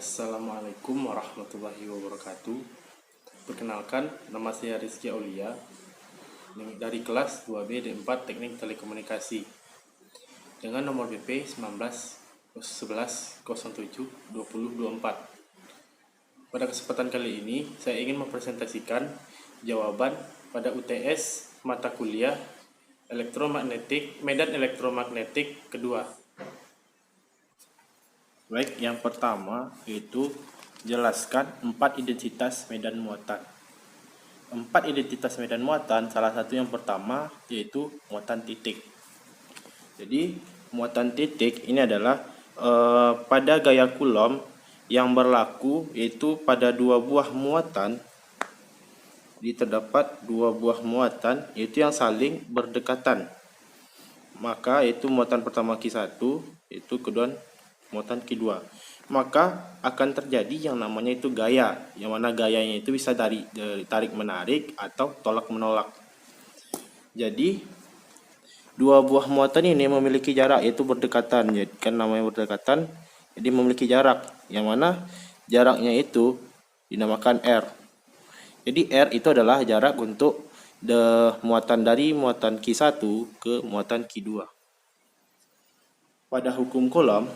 Assalamualaikum warahmatullahi wabarakatuh. Perkenalkan, nama saya Rizky Aulia dari kelas 2B D4 Teknik Telekomunikasi dengan nomor BP 1911072024. Pada kesempatan kali ini, saya ingin mempresentasikan jawaban pada UTS mata kuliah Medan Elektromagnetik kedua. Baik, yang pertama yaitu jelaskan 4 identitas medan muatan. 4 identitas medan muatan, salah satu yang pertama yaitu muatan titik. Jadi muatan titik ini adalah pada gaya Coulomb yang berlaku yaitu pada dua buah muatan. Jadi terdapat dua buah muatan yaitu yang saling berdekatan. Maka yaitu muatan pertama Q1, yaitu kedua muatan Q2. Maka akan terjadi yang namanya itu gaya, yang mana gayanya itu bisa dari tarik menarik atau tolak menolak. Jadi dua buah muatan ini memiliki jarak yaitu berdekatan, jadi kan namanya berdekatan, jadi memiliki jarak yang mana jaraknya itu dinamakan R. Jadi R itu adalah jarak untuk muatan dari muatan Q1 ke muatan Q2. Pada hukum Coulomb,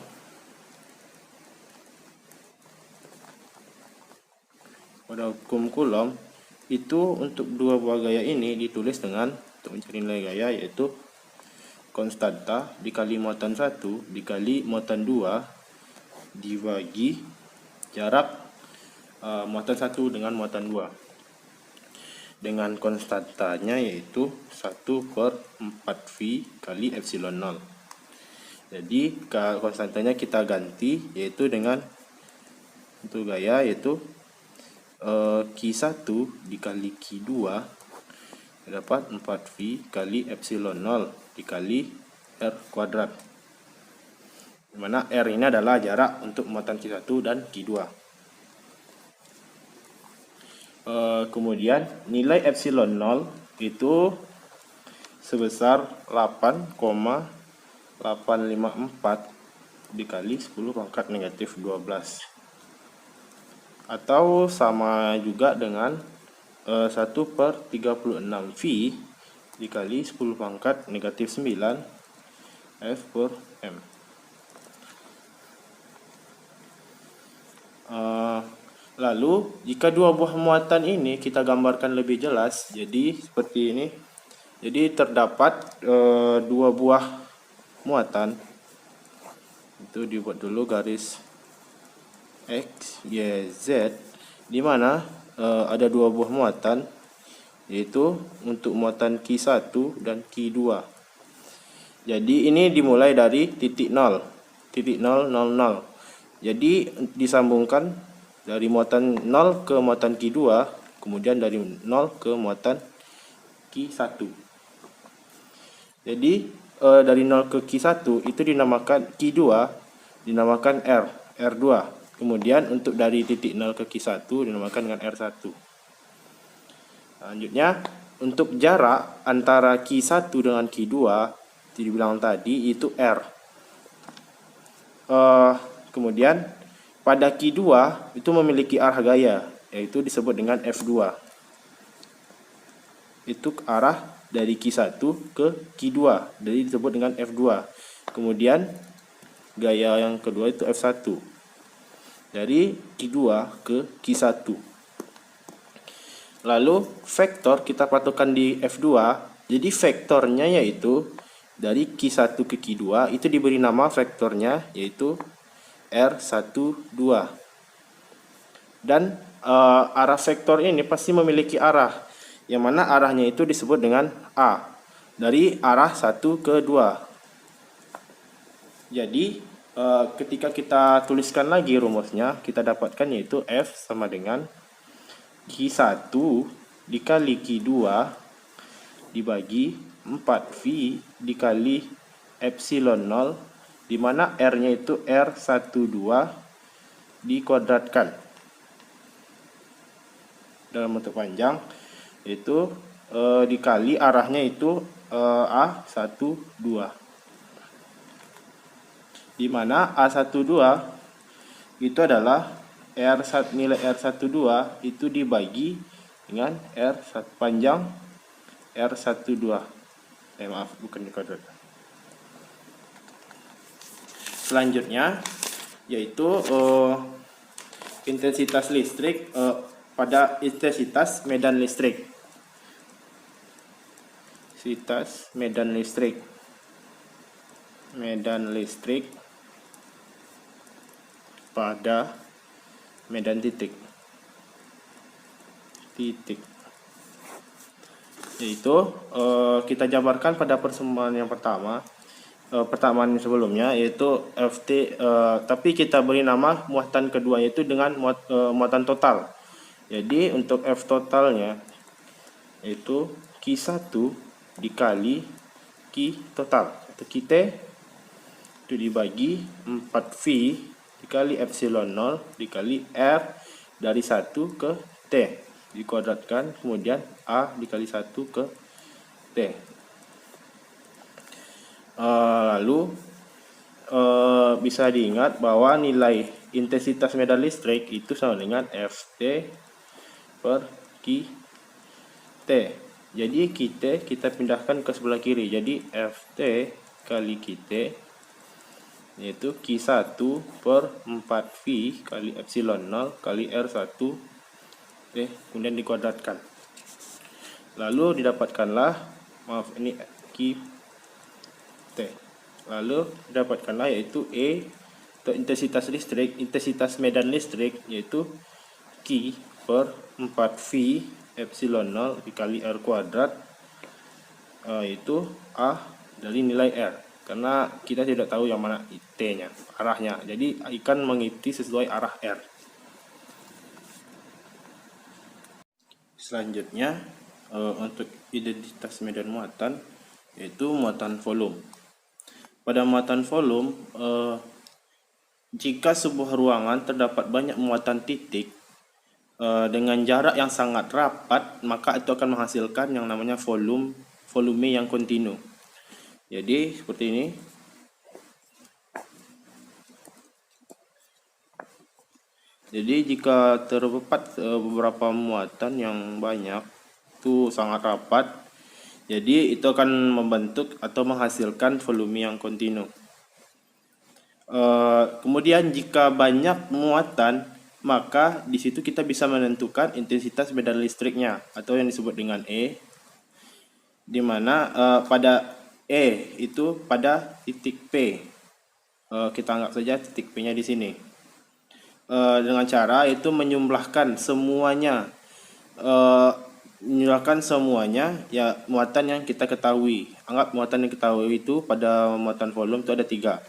itu untuk dua buah gaya ini ditulis dengan, untuk mencari nilai gaya, yaitu konstanta dikali muatan 1 dikali muatan 2 dibagi jarak muatan 1 dengan muatan 2 dengan konstantanya yaitu 1/4V kali epsilon 0. Jadi konstantanya kita ganti yaitu dengan untuk gaya yaitu Q1 dikali Q2 dapat 4V kali epsilon 0 dikali R kuadrat, dimana R ini adalah jarak untuk muatan Q1 dan Q2. Kemudian nilai epsilon 0 itu sebesar 8,854 dikali 10 pangkat negatif 12, atau sama juga dengan 1/36V dikali 10 pangkat negatif 9 F/m. Lalu jika dua buah muatan ini kita gambarkan lebih jelas, jadi seperti ini. Jadi terdapat dua buah muatan, itu dibuat dulu garis X, Y, Z, di mana ada dua buah muatan, yaitu untuk muatan Q1 dan Q2. Jadi ini dimulai dari titik 0, 0, 0. Jadi disambungkan dari muatan 0 ke muatan Q2, kemudian dari 0 ke muatan Q1. Jadi dari 0 ke Q1 itu dinamakan Q2, dinamakan R2. Kemudian untuk dari titik 0 ke Q1 dinamakan dengan R1. Selanjutnya untuk jarak antara Q1 dengan Q2 itu dibilang tadi itu R. Kemudian pada Q2 itu memiliki arah gaya, yaitu disebut dengan F2. Itu arah dari Q1 ke Q2, jadi disebut dengan F2. Kemudian gaya yang kedua itu F1. Dari Q2 ke Q1. Lalu vektor kita patokan di F2. Jadi vektornya yaitu dari Q1 ke Q2 itu diberi nama vektornya yaitu R12. Dan arah vektor ini pasti memiliki arah, yang mana arahnya itu disebut dengan A, dari arah 1 ke 2. Jadi ketika kita tuliskan lagi rumusnya, kita dapatkan yaitu F sama dengan Q1 dikali Q2 dibagi 4V dikali epsilon 0, di mana R-nya itu R12 dikuadratkan dalam bentuk panjang, yaitu dikali arahnya itu A12, di mana A12 itu adalah nilai R12 itu dibagi dengan panjang R12. Maaf, bukan dikuadrat. Selanjutnya yaitu intensitas listrik pada intensitas medan listrik. Intensitas medan listrik. Medan listrik pada medan titik. Yaitu kita jabarkan pada persamaan yang pertama, persamaan sebelumnya, yaitu Ft, tapi kita beri nama muatan kedua yaitu dengan muatan total. Jadi untuk F totalnya yaitu Q1 dikali Q total atau Q_T itu dibagi 4V dikali epsilon 0 dikali R dari 1 ke T dikuadratkan, kemudian A dikali 1 ke T. Lalu bisa diingat bahwa nilai intensitas medan listrik itu sama dengan Ft per Q_T. Jadi Q_T kita pindahkan ke sebelah kiri, jadi Ft kali Q_T yaitu Q1 per 4V kali epsilon 0 kali R1 kemudian dikuadratkan. Lalu didapatkanlah, maaf ini Q_T. Lalu didapatkanlah yaitu E atau intensitas listrik, intensitas medan listrik yaitu Q per 4V epsilon 0 dikali R kuadrat, yaitu A dari nilai R. Karena kita tidak tahu yang mana T-nya, arahnya. Jadi akan mengikuti sesuai arah R. Selanjutnya untuk identitas medan muatan yaitu muatan volume. Pada muatan volume, jika sebuah ruangan terdapat banyak muatan titik dengan jarak yang sangat rapat, maka itu akan menghasilkan yang namanya volume yang kontinu. Jadi seperti ini. Jadi jika terdapat beberapa muatan yang banyak itu sangat rapat, jadi itu akan membentuk atau menghasilkan volume yang kontinu. Kemudian jika banyak muatan, maka di situ kita bisa menentukan intensitas medan listriknya atau yang disebut dengan E, di mana pada E itu pada titik P. Kita anggap saja titik P-nya di sini. Dengan cara itu menyumlahkan semuanya, ya muatan yang kita ketahui. Anggap muatan yang kita ketahui itu pada muatan volume itu ada 3.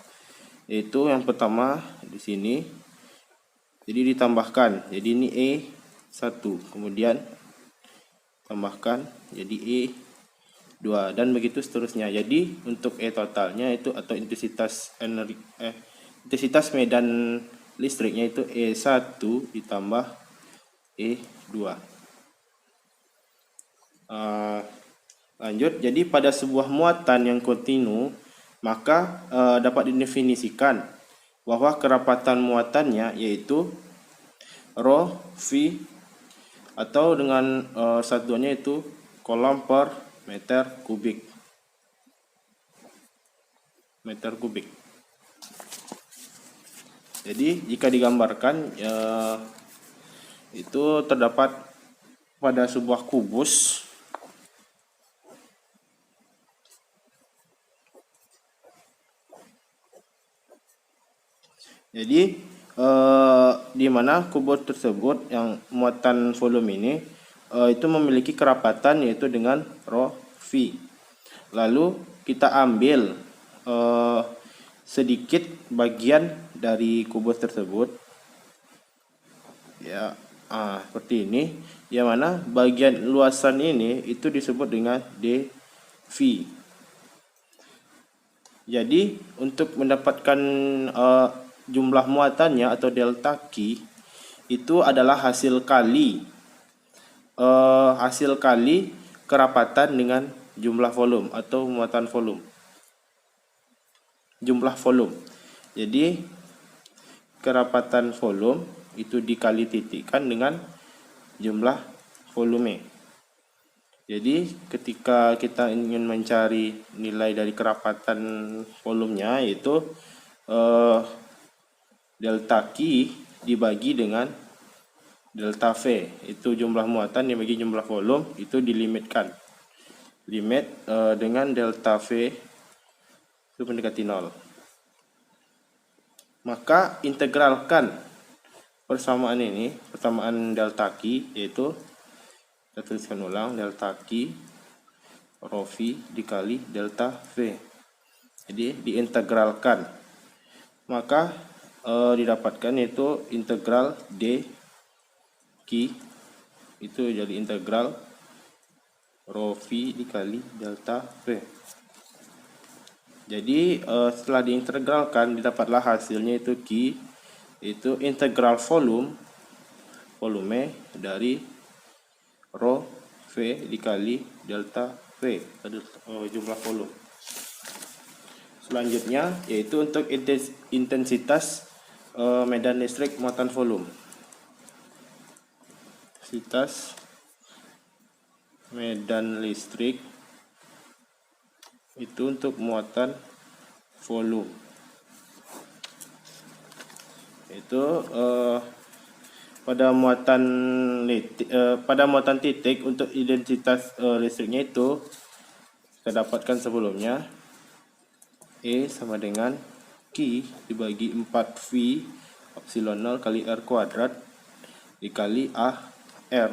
Yaitu yang pertama di sini. Jadi ditambahkan. Jadi ini E1, kemudian tambahkan jadi E2 dan begitu seterusnya. Jadi untuk E totalnya itu atau intensitas medan listriknya itu E1 ditambah E2. Lanjut, jadi pada sebuah muatan yang kontinu maka dapat didefinisikan bahwa kerapatan muatannya yaitu rho V atau dengan satuannya itu kolom per meter kubik. Jadi jika digambarkan itu terdapat pada sebuah kubus. Jadi di mana kubus tersebut yang muatan volume ini itu memiliki kerapatan yaitu dengan rho V. Lalu kita ambil sedikit bagian dari kubus tersebut, ya seperti ini, yang mana bagian luasan ini itu disebut dengan dV. Jadi untuk mendapatkan jumlah muatannya atau delta Q itu adalah hasil kali kerapatan dengan jumlah volume atau muatan volume. Jumlah volume. Jadi kerapatan volume itu dikali titikkan dengan jumlah volume. Jadi ketika kita ingin mencari nilai dari kerapatan volumenya, yaitu delta Q dibagi dengan delta V, itu jumlah muatan dibagi jumlah volume, itu dilimitkan. Limit dengan delta V itu mendekati 0. Maka integralkan persamaan ini, persamaan delta Q, yaitu kita tuliskan ulang, delta Q rho V dikali delta V. Jadi diintegralkan, maka didapatkan yaitu integral d Q itu jadi integral rho V dikali delta V. Jadi setelah diintegralkan didapatlah hasilnya itu Q, itu integral volume dari rho V dikali delta V, jumlah volume. Selanjutnya yaitu untuk intensitas medan listrik muatan volume. Intensitas medan listrik itu untuk muatan volume. Itu pada muatan titik untuk intensitas listriknya itu kita dapatkan sebelumnya E sama dengan Q dibagi 4V epsilon 0 kali R kuadrat dikali AR.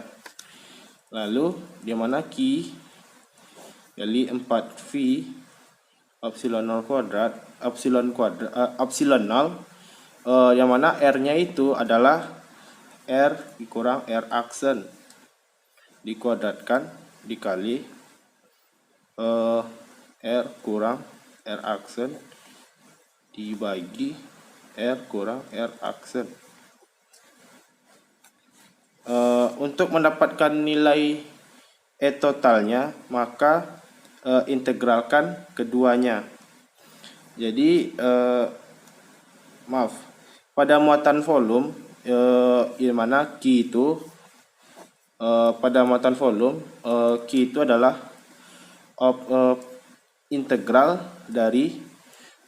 Lalu di mana Q kali 4V epsilon 0 kuadrat, epsilon 0, yang mana R-nya itu adalah R dikurang R aksen dikuadratkan dikali R kurang R aksen dibagi R kurang R aksen. Untuk mendapatkan nilai E totalnya, maka integralkan keduanya. Jadi pada muatan volume di mana Q itu pada muatan volume Q itu adalah integral dari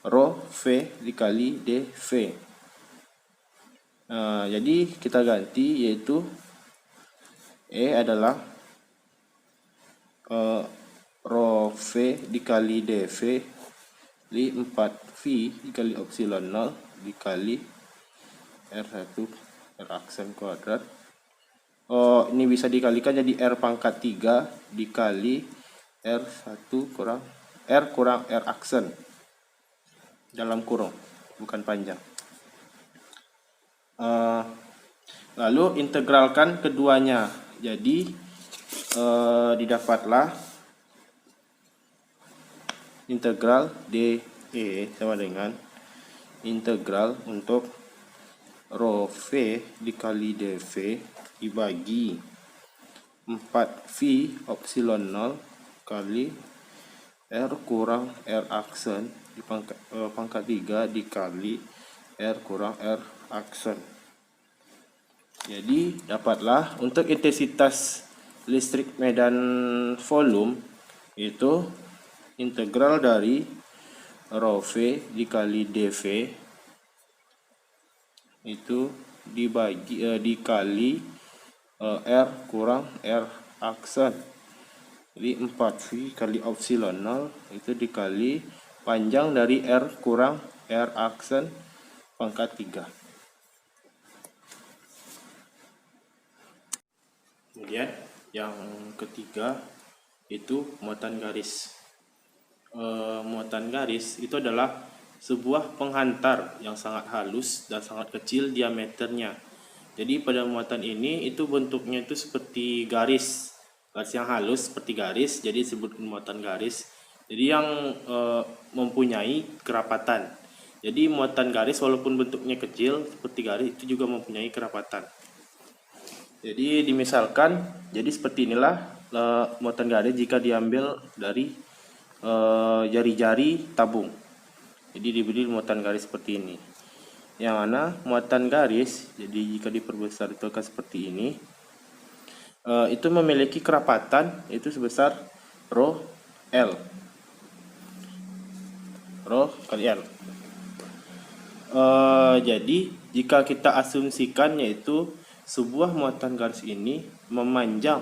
rho V dikali dV. Jadi kita ganti, yaitu E adalah rho V dikali dV di 4V dikali epsilon 0 dikali R1 R aksen kuadrat. Ini bisa dikalikan jadi R pangkat 3 dikali R1 kurang R aksen dalam kurung, bukan panjang. Lalu integralkan keduanya. Jadi didapatlah integral dE sama dengan integral untuk rho V dikali dV dibagi 4V epsilon 0 kali R kurang R aksen di pangkat 3 dikali R kurang R aksen. Jadi dapatlah untuk intensitas listrik medan volume itu integral dari rho V dikali dV itu dikali R kurang R aksen. Jadi 4V kali epsilon 0 itu dikali panjang dari R kurang R aksen pangkat 3. Kemudian yang ketiga itu muatan garis. Muatan garis itu adalah sebuah penghantar yang sangat halus dan sangat kecil diameternya. Jadi pada muatan ini itu bentuknya itu seperti garis yang halus seperti garis, jadi disebut muatan garis. Jadi yang mempunyai kerapatan. Jadi muatan garis walaupun bentuknya kecil seperti garis itu juga mempunyai kerapatan. Jadi dimisalkan, jadi seperti inilah muatan garis jika diambil dari jari-jari tabung. Jadi diberi muatan garis seperti ini. yang mana muatan garis, jadi jika diperbesar itu akan seperti ini, itu memiliki kerapatan itu sebesar rho L, rho kali L. Jadi jika kita asumsikan yaitu sebuah muatan garis ini memanjang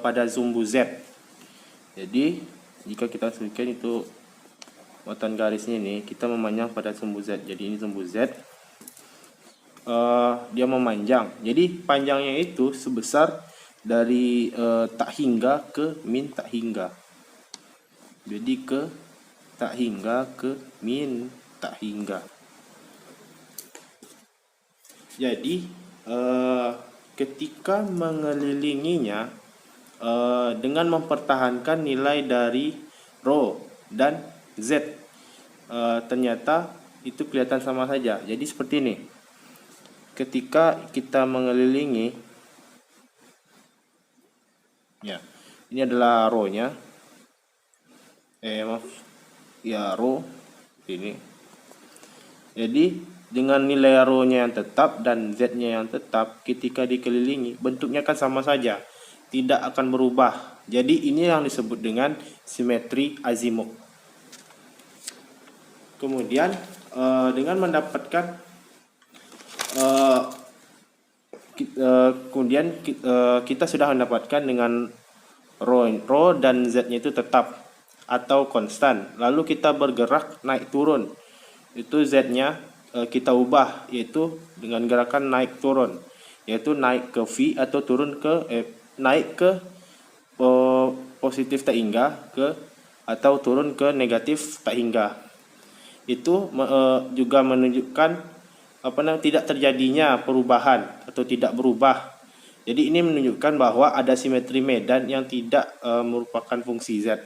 pada sumbu Z. Jadi jika kita asumsikan itu muatan garisnya ini kita memanjang pada sumbu Z. Jadi ini sumbu Z, dia memanjang. Jadi panjangnya itu sebesar dari tak hingga ke min tak hingga. Jadi ke tak hingga ke min tak hingga. Jadi ketika mengelilinginya dengan mempertahankan nilai dari rho dan Z, ternyata itu kelihatan sama saja. Jadi seperti ini. Ketika kita mengelilingi, ya, ini adalah rho-nya. Rho ini. Jadi dengan nilai rho-nya yang tetap dan Z-nya yang tetap, ketika dikelilingi bentuknya kan sama saja, tidak akan berubah. Jadi ini yang disebut dengan simetri azimut. Kemudian dengan mendapatkan kita sudah mendapatkan dengan rho dan Z-nya itu tetap atau konstan. Lalu kita bergerak naik turun. Itu Z-nya kita ubah yaitu dengan gerakan naik turun, yaitu naik ke V atau turun ke naik ke positif tak hingga ke atau turun ke negatif tak hingga. Itu juga menunjukkan tidak terjadinya perubahan atau tidak berubah. Jadi ini menunjukkan bahwa ada simetri medan yang tidak merupakan fungsi Z.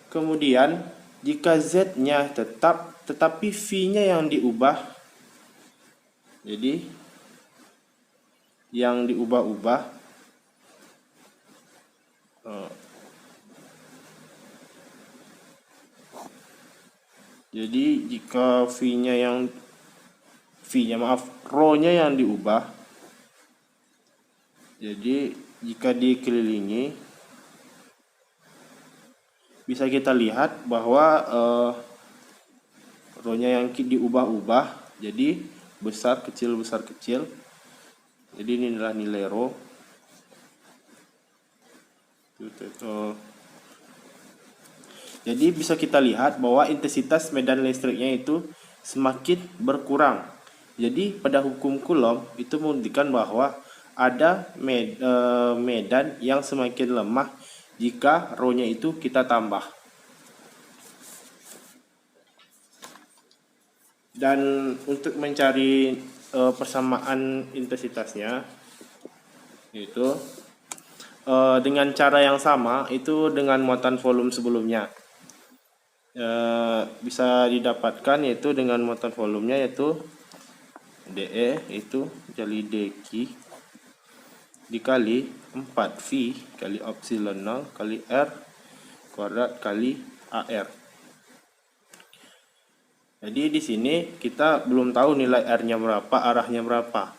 Kemudian jika Z-nya tetap tetapi V-nya yang diubah, jadi yang diubah-ubah, jadi jika rho-nya yang diubah, jadi jika dikelilingi bisa kita lihat bahwa rho-nya yang diubah-ubah, jadi besar kecil besar kecil. Jadi ini adalah nilai rho. Jadi bisa kita lihat bahwa intensitas medan listriknya itu semakin berkurang. Jadi pada hukum Coulomb itu menunjukkan bahwa ada medan yang semakin lemah jika rho-nya itu kita tambah. Dan untuk mencari persamaan intensitasnya itu dengan cara yang sama itu dengan muatan volume sebelumnya. Bisa didapatkan yaitu dengan muatan volumenya yaitu dE itu kali dq dikali 4V kali epsilon 0 kali R kuadrat kali AR. Jadi di sini kita belum tahu nilai R-nya berapa, arahnya berapa.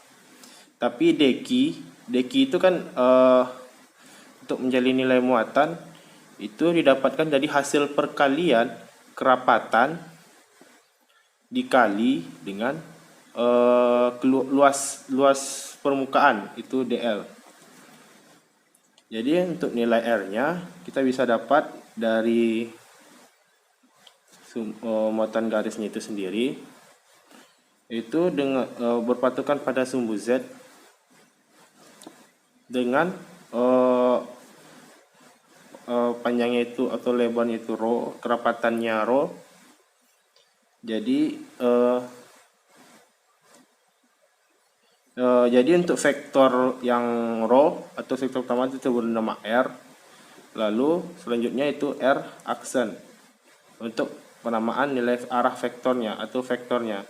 Tapi dq itu kan untuk menjadi nilai muatan itu didapatkan dari hasil perkalian kerapatan dikali dengan luas permukaan itu dl. Jadi untuk nilai R-nya kita bisa dapat dari muatan garisnya itu sendiri, itu dengan berpatokan pada sumbu Z dengan panjangnya itu atau lebarnya itu rho, kerapatannya rho. Jadi untuk vektor yang rho atau vektor utama itu bernama R. Lalu selanjutnya itu R aksen untuk penamaan nilai arah vektornya atau vektornya.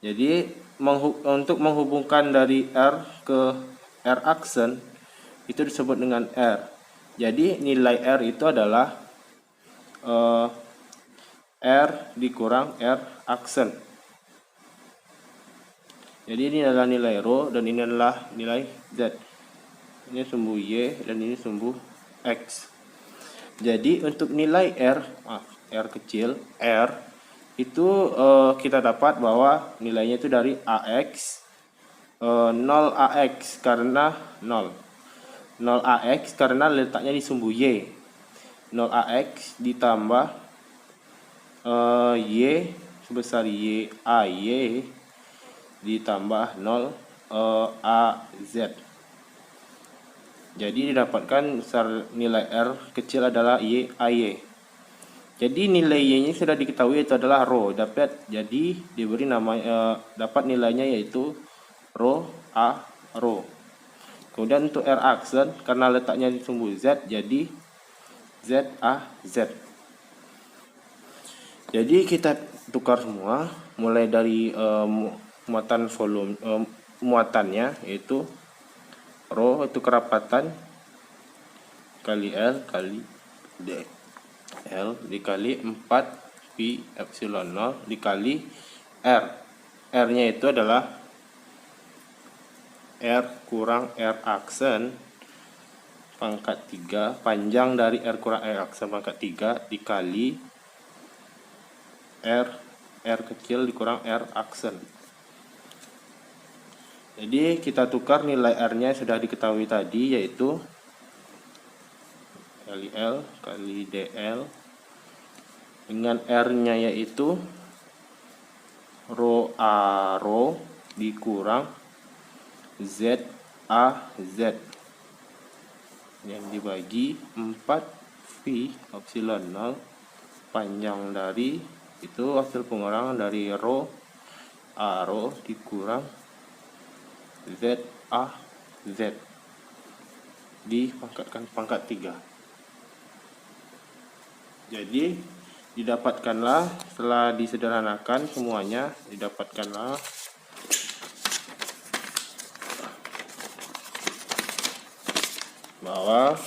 Jadi untuk menghubungkan dari R ke R aksen itu disebut dengan R. Jadi nilai R itu adalah R dikurang R aksen. Jadi ini adalah nilai rho dan ini adalah nilai Z. Ini sumbu Y dan ini sumbu X. Jadi untuk nilai R kecil, R itu kita dapat bahwa nilainya itu dari AX 0 AX karena 0 AX karena letaknya di sumbu Y. 0 AX ditambah Y sebesar AY ditambah 0 AZ. Jadi didapatkan besar nilai R kecil adalah AY. Jadi nilai Y-nya sudah diketahui itu adalah rho. Jadi diberi nama dapat nilainya yaitu rho rho. Kemudian untuk R aksen karena letaknya di sumbu Z jadi Z. Jadi kita tukar semua mulai dari muatan volume muatannya yaitu rho itu kerapatan kali L kali D. L dikali 4 pi epsilon 0 dikali R. R-nya itu adalah R kurang R aksen pangkat 3, panjang dari R kurang R aksen pangkat 3 dikali R kecil dikurang R aksen. Jadi kita tukar nilai R-nya sudah diketahui tadi yaitu kali L kali DL dengan R-nya yaitu rho rho dikurang Z yang dibagi 4 pi epsilon 0 panjang dari itu hasil pengurangan dari rho dikurang Z dipangkatkan pangkat 3. Jadi didapatkanlah setelah disederhanakan semuanya didapatkanlah bahwa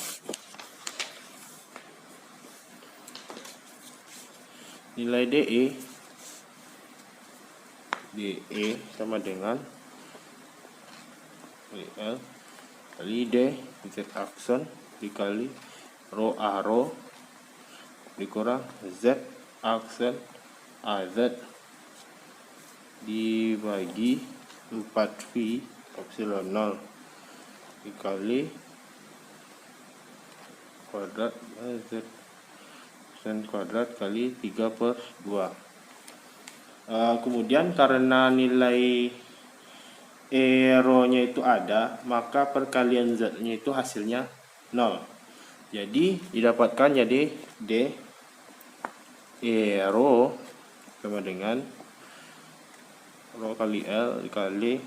nilai DE sama dengan L kali D Z aksen dikali rho dikurang Z aksen AZ dibagi 4 pi epsilon 0 dikali kuadrat Z aksen kuadrat kali 3/2. Kemudian karena nilai rho-nya itu ada, maka perkalian Z-nya itu hasilnya 0. Jadi didapatkan jadi D rho sama dengan rho kali L dikali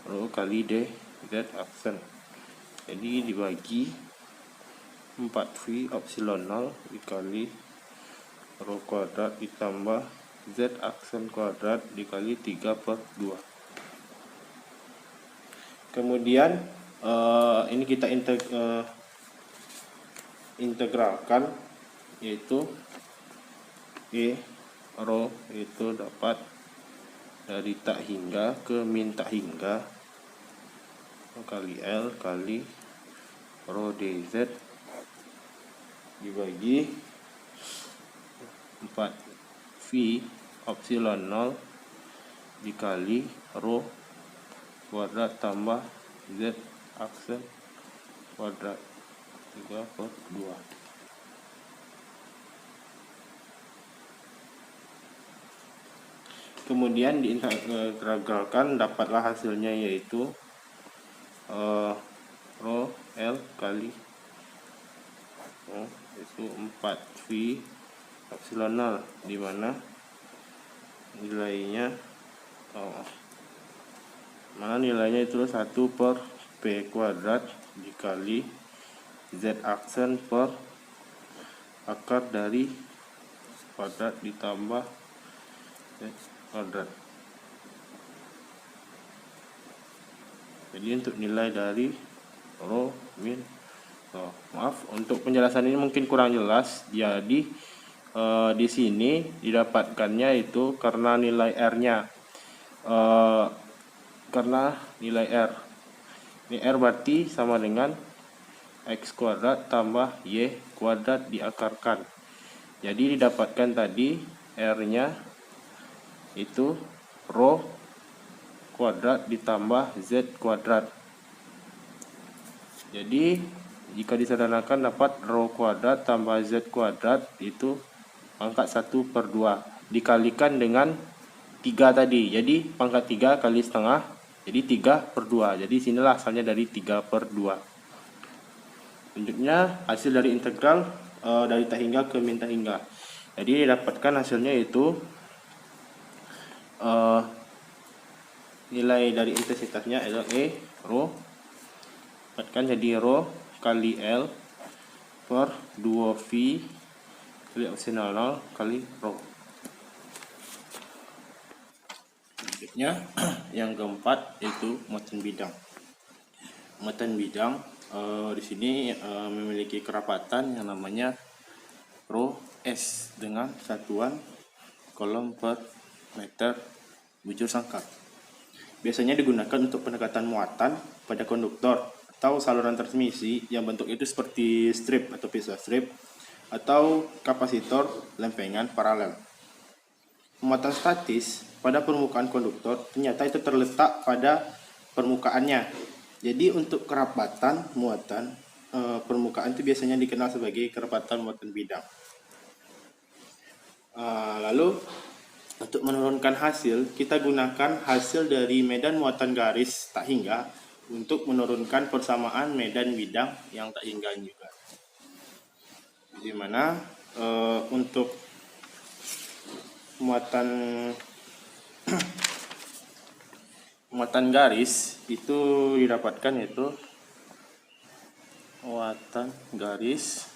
rho kali D Z aksen. Jadi dibagi 4 pi epsilon 0 dikali rho kuadrat ditambah Z aksen kuadrat dikali 3/2. Kemudian ini kita integralkan yaitu rho itu dapat dari tak hingga ke min tak hingga kali L kali rho dz dibagi 4 pi epsilon 0 dikali rho kuadrat tambah Z aksen kuadrat 3/2. Kemudian diintegralkan dapatlah hasilnya yaitu rho L kali itu 4 pi epsilon 0 di mana nilainya itu 1/P kuadrat dikali Z aksen per akar dari kuadrat ditambah Z kuadrat. Jadi untuk nilai dari rho min maaf untuk penjelasan ini mungkin kurang jelas, jadi di sini didapatkannya itu karena nilai R-nya. Karena nilai R. Ini R berarti sama dengan X kuadrat tambah Y kuadrat diakarkan. Jadi didapatkan tadi R-nya itu rho kuadrat ditambah Z kuadrat. Jadi jika disederhanakan dapat rho kuadrat tambah Z kuadrat itu pangkat 1/2 dikalikan dengan 3 tadi. Jadi pangkat 3 kali setengah jadi 3/2. Jadi sinilah asalnya dari 3/2. Selanjutnya hasil dari integral dari tak hingga ke min tak hingga. Jadi didapatkan hasilnya itu nilai dari intensitasnya adalah E rho, dapatkan jadi rho kali L per 2V kali epsilon 0 kali rho. Selanjutnya yang keempat yaitu muatan bidang. Muatan bidang di sini memiliki kerapatan yang namanya rho S dengan satuan kolom per meter bujur sangkar. Biasanya digunakan untuk pendekatan muatan pada konduktor atau saluran transmisi yang bentuknya itu seperti strip atau pizza strip atau kapasitor lempengan paralel. Muatan statis pada permukaan konduktor ternyata itu terletak pada permukaannya. Jadi untuk kerapatan muatan permukaan itu biasanya dikenal sebagai kerapatan muatan bidang. Lalu untuk menurunkan hasil, kita gunakan hasil dari medan muatan garis tak hingga untuk menurunkan persamaan medan bidang yang tak hingga juga. Di mana untuk muatan garis itu didapatkan yaitu muatan garis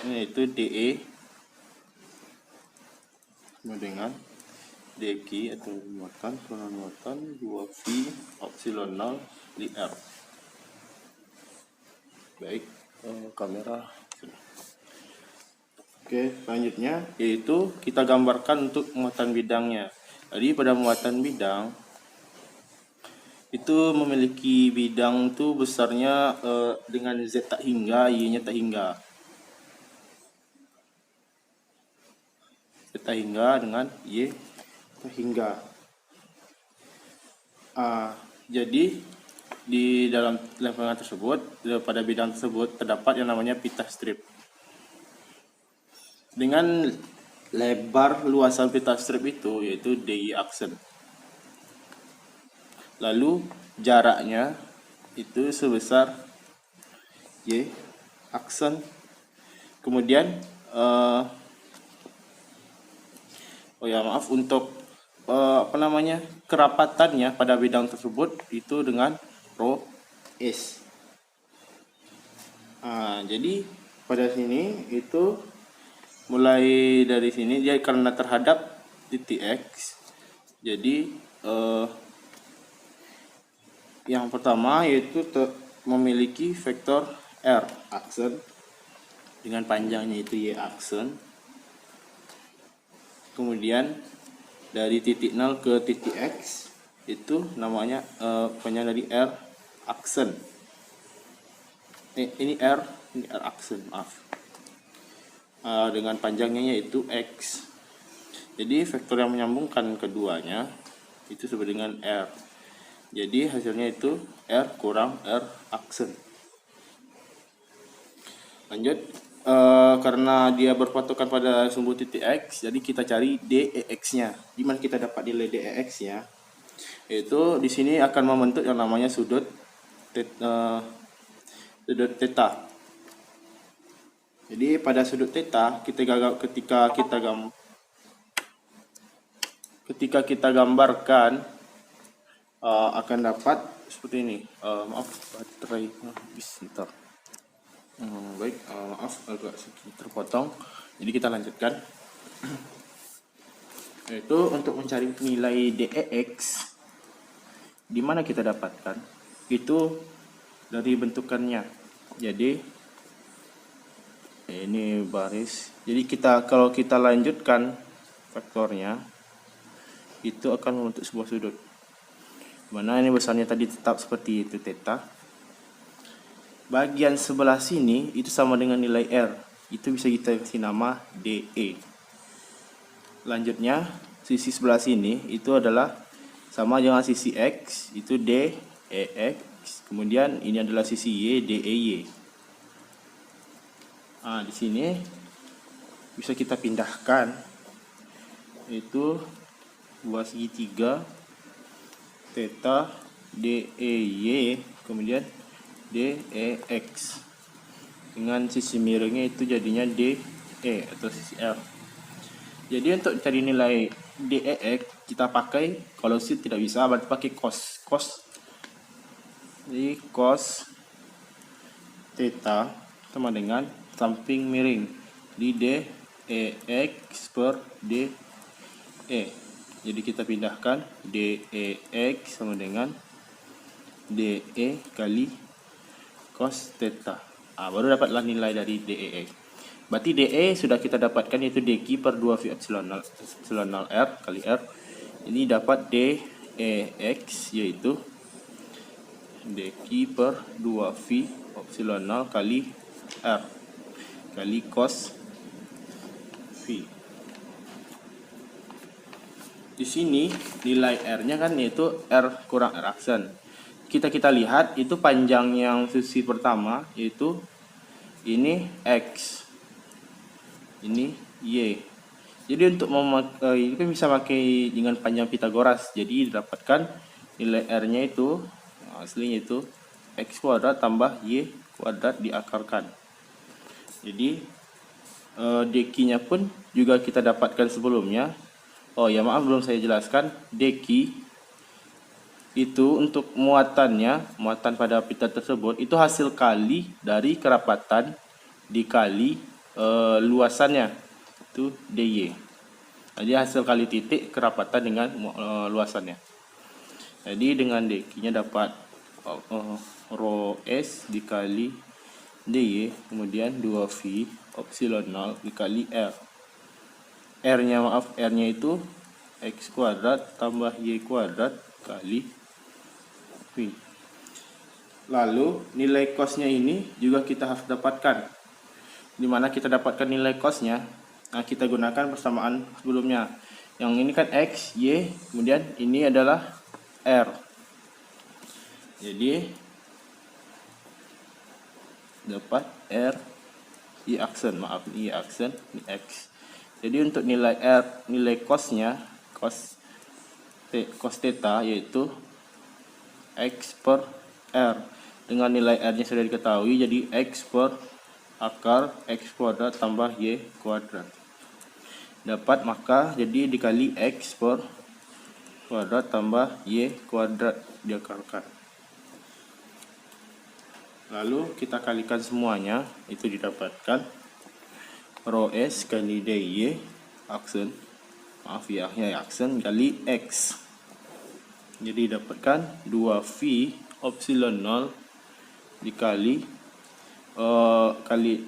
yaitu DE dengan DQ atau muatan kurang muatan 2V epsilon 0 di R. Baik, kamera. Oke, selanjutnya yaitu kita gambarkan untuk muatan bidangnya. Jadi pada muatan bidang itu memiliki bidang itu besarnya dengan Z tak hingga, Y-nya tak hingga. Z tak hingga dengan Y tak hingga. Jadi di dalam lempengan tersebut, pada bidang tersebut terdapat yang namanya pita strip. Dengan lebar luasan pita strip itu yaitu DI aksen. Lalu jaraknya itu sebesar Y aksen. Kemudian untuk kerapatannya pada bidang tersebut itu dengan rho S. Jadi pada sini itu mulai dari sini dia karena terhadap titik X. Jadi yang pertama yaitu memiliki vektor R aksen dengan panjangnya itu Y aksen. Kemudian dari titik 0 ke titik X itu namanya panjang dari R aksen. Ini R aksen, maaf. Dengan panjangnya yaitu X. Jadi vektor yang menyambungkan keduanya itu sama dengan R. Jadi hasilnya itu R kurang R aksen. Lanjut, karena dia berpatokan pada sumbu titik X, jadi kita cari DEX-nya. Di mana kita dapat nilai DEX-nya? Yaitu di sini akan membentuk yang namanya sudut theta. Jadi pada sudut theta ketika kita gambarkan akan dapat seperti ini. Maaf, baterai habis sebentar. Baik, maaf agak sedikit terpotong. Jadi kita lanjutkan. Yaitu untuk mencari nilai DEX, di mana kita dapatkan? Itu dari bentukannya. Jadi Ini baris. Jadi kalau kita lanjutkan faktornya, itu akan membentuk sebuah sudut. Mana ini besarnya tadi tetap seperti itu theta. Bagian sebelah sini itu sama dengan nilai R. Itu bisa kita kasih nama DE. Lanjutnya sisi sebelah sini itu adalah sama dengan sisi X, itu DEX. Kemudian ini adalah sisi Y, DEY. Di sini bisa kita pindahkan, itu buat segitiga theta DEY kemudian DEX. Dengan sisi miringnya itu jadinya DE atau sisi R. Jadi untuk cari nilai DEX kita pakai, kalau sih tidak bisa berarti pakai cos. Jadi cos theta sama dengan samping miring di DEX per DE. Jadi kita pindahkan DEX sama dengan DE kali cos theta. Baru dapatlah nilai dari DEX. Berarti DE sudah kita dapatkan, yaitu dq per 2V epsilon R kali R. Ini dapat DEX yaitu dq per 2V epsilon 0 kali R kali cos V. Di sini nilai R-nya kan yaitu R kurang R aksen. Kita lihat itu panjang yang sisi pertama, yaitu ini X, ini Y. Jadi untuk memakai itu bisa pakai dengan panjang Pitagoras. Jadi didapatkan nilai R-nya itu aslinya itu X kuadrat tambah Y kuadrat diakarkan. Jadi dq-nya pun juga kita dapatkan sebelumnya. Maaf belum saya jelaskan. Dq itu untuk muatan pada pita tersebut itu hasil kali dari kerapatan dikali luasannya, itu dy. Jadi hasil kali titik kerapatan dengan luasannya. Jadi dengan dq-nya dapat rho s dikali dy kemudian 2v epsilon 0 dikali r. R-nya itu x kuadrat tambah y kuadrat kali v. Lalu nilai cosnya ini juga kita harus dapatkan. Di mana kita dapatkan nilai cosnya? Kita gunakan persamaan sebelumnya. Yang ini kan x, y, kemudian ini adalah r. Jadi dapat r y aksen, y aksen ini x. Jadi untuk nilai R, nilai cosnya, cos theta yaitu X per R. Dengan nilai R-nya sudah diketahui, jadi X per akar X kuadrat tambah Y kuadrat. Dapat maka jadi dikali X per kuadrat tambah Y kuadrat diakarkan. Lalu kita kalikan semuanya, itu didapatkan rho s kali dy aksen, aksen kali x. Jadi dapatkan 2v epsilon 0 dikali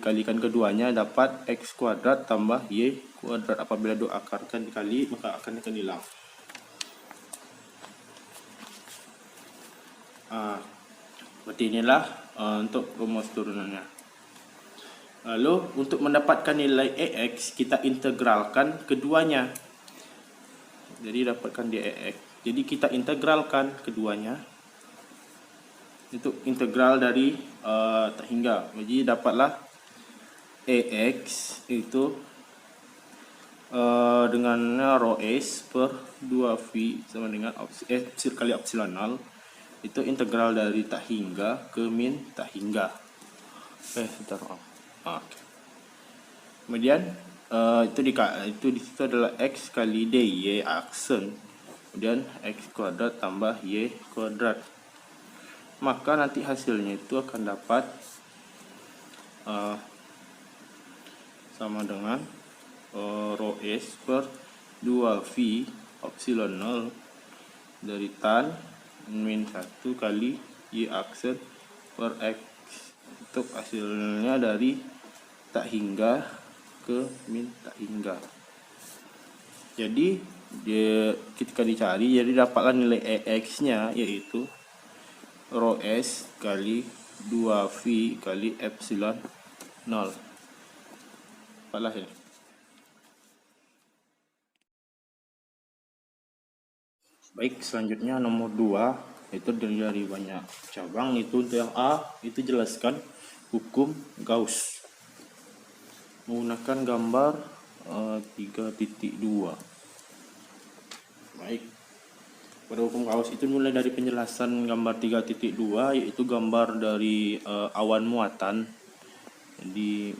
kalikan keduanya dapat x kuadrat tambah y kuadrat. Apabila diakarkan dikali maka akan hilang. Berarti inilah untuk rumus turunannya. Lalu untuk mendapatkan nilai EX kita integralkan keduanya. Jadi dapatkan DEX. Jadi kita integralkan keduanya. Itu integral dari tak hingga. Jadi dapatlah EX itu dengan rho s per 2v sama dengan kali epsilon 0. Itu integral dari tak hingga ke min tak hingga. Kemudian itu di situ adalah x kali dy aksen, kemudian x kuadrat tambah y kuadrat. Maka nanti hasilnya itu akan dapat sama dengan rho s per 2v epsilon 0 dari tan min 1 kali y aksen per x. Untuk hasilnya dari tak hingga ke min tak hingga. Jadi ketika dicari, jadi dapatlah nilai X nya yaitu rho S kali 2V kali epsilon 0. Dapatlah ya. Baik, selanjutnya nomor 2, itu dari banyak cabang. Itu untuk yang A, itu jelaskan hukum Gauss menggunakan gambar 3.2. Baik, pada hukum Gauss itu mulai dari penjelasan gambar 3.2, yaitu gambar dari awan muatan. Jadi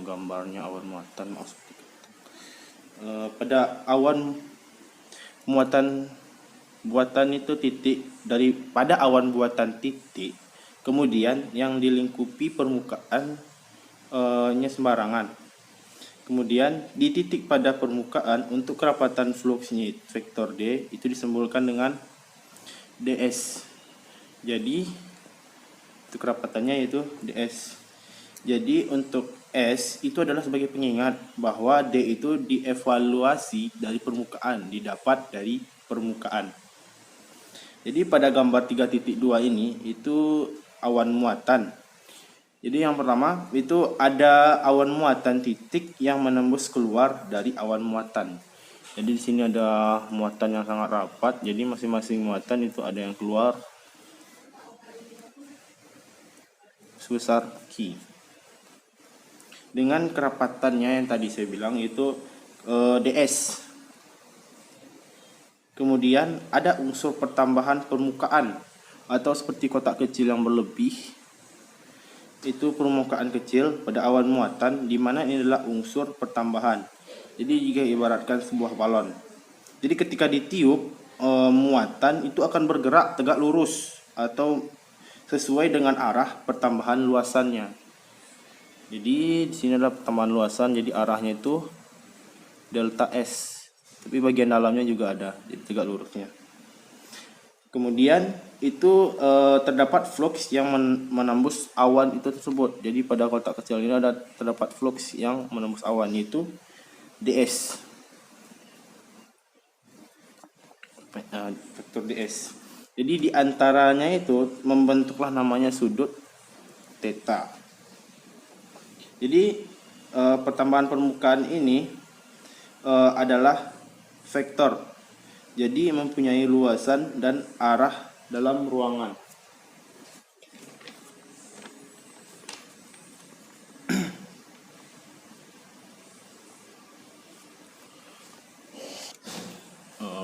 gambarnya awan muatan, maksudnya pada awan muatan buatan itu titik, daripada awan buatan titik, kemudian yang dilingkupi permukaan nya sembarangan. Kemudian di titik pada permukaan untuk kerapatan fluksnya vektor D itu disimbolkan dengan ds. Jadi itu kerapatannya itu ds. Jadi untuk S itu adalah sebagai pengingat bahwa D itu dievaluasi dari permukaan, didapat dari permukaan. Jadi pada gambar 3.2 ini itu awan muatan. Jadi yang pertama itu ada awan muatan titik yang menembus keluar dari awan muatan. Jadi di sini ada muatan yang sangat rapat. Jadi masing-masing muatan itu ada yang keluar sebesar Q. Dengan kerapatannya yang tadi saya bilang itu ds. Kemudian ada unsur pertambahan permukaan atau seperti kotak kecil yang berlebih. Itu permukaan kecil pada awan muatan, di mana ini adalah unsur pertambahan. Jadi jika ibaratkan sebuah balon. Jadi ketika ditiup, muatan itu akan bergerak tegak lurus atau sesuai dengan arah pertambahan luasannya. Jadi di sini adalah pertambahan luasan, jadi arahnya itu delta S. Tapi bagian dalamnya juga ada, jadi tegak lurusnya. Kemudian itu terdapat flux yang menembus awan itu tersebut. Jadi pada kotak kecil ini terdapat flux yang menembus awan, yaitu ds. Vektor ds. Jadi diantaranya itu membentuklah namanya sudut theta. Jadi pertambahan permukaan ini adalah vektor, jadi mempunyai luasan dan arah dalam ruangan.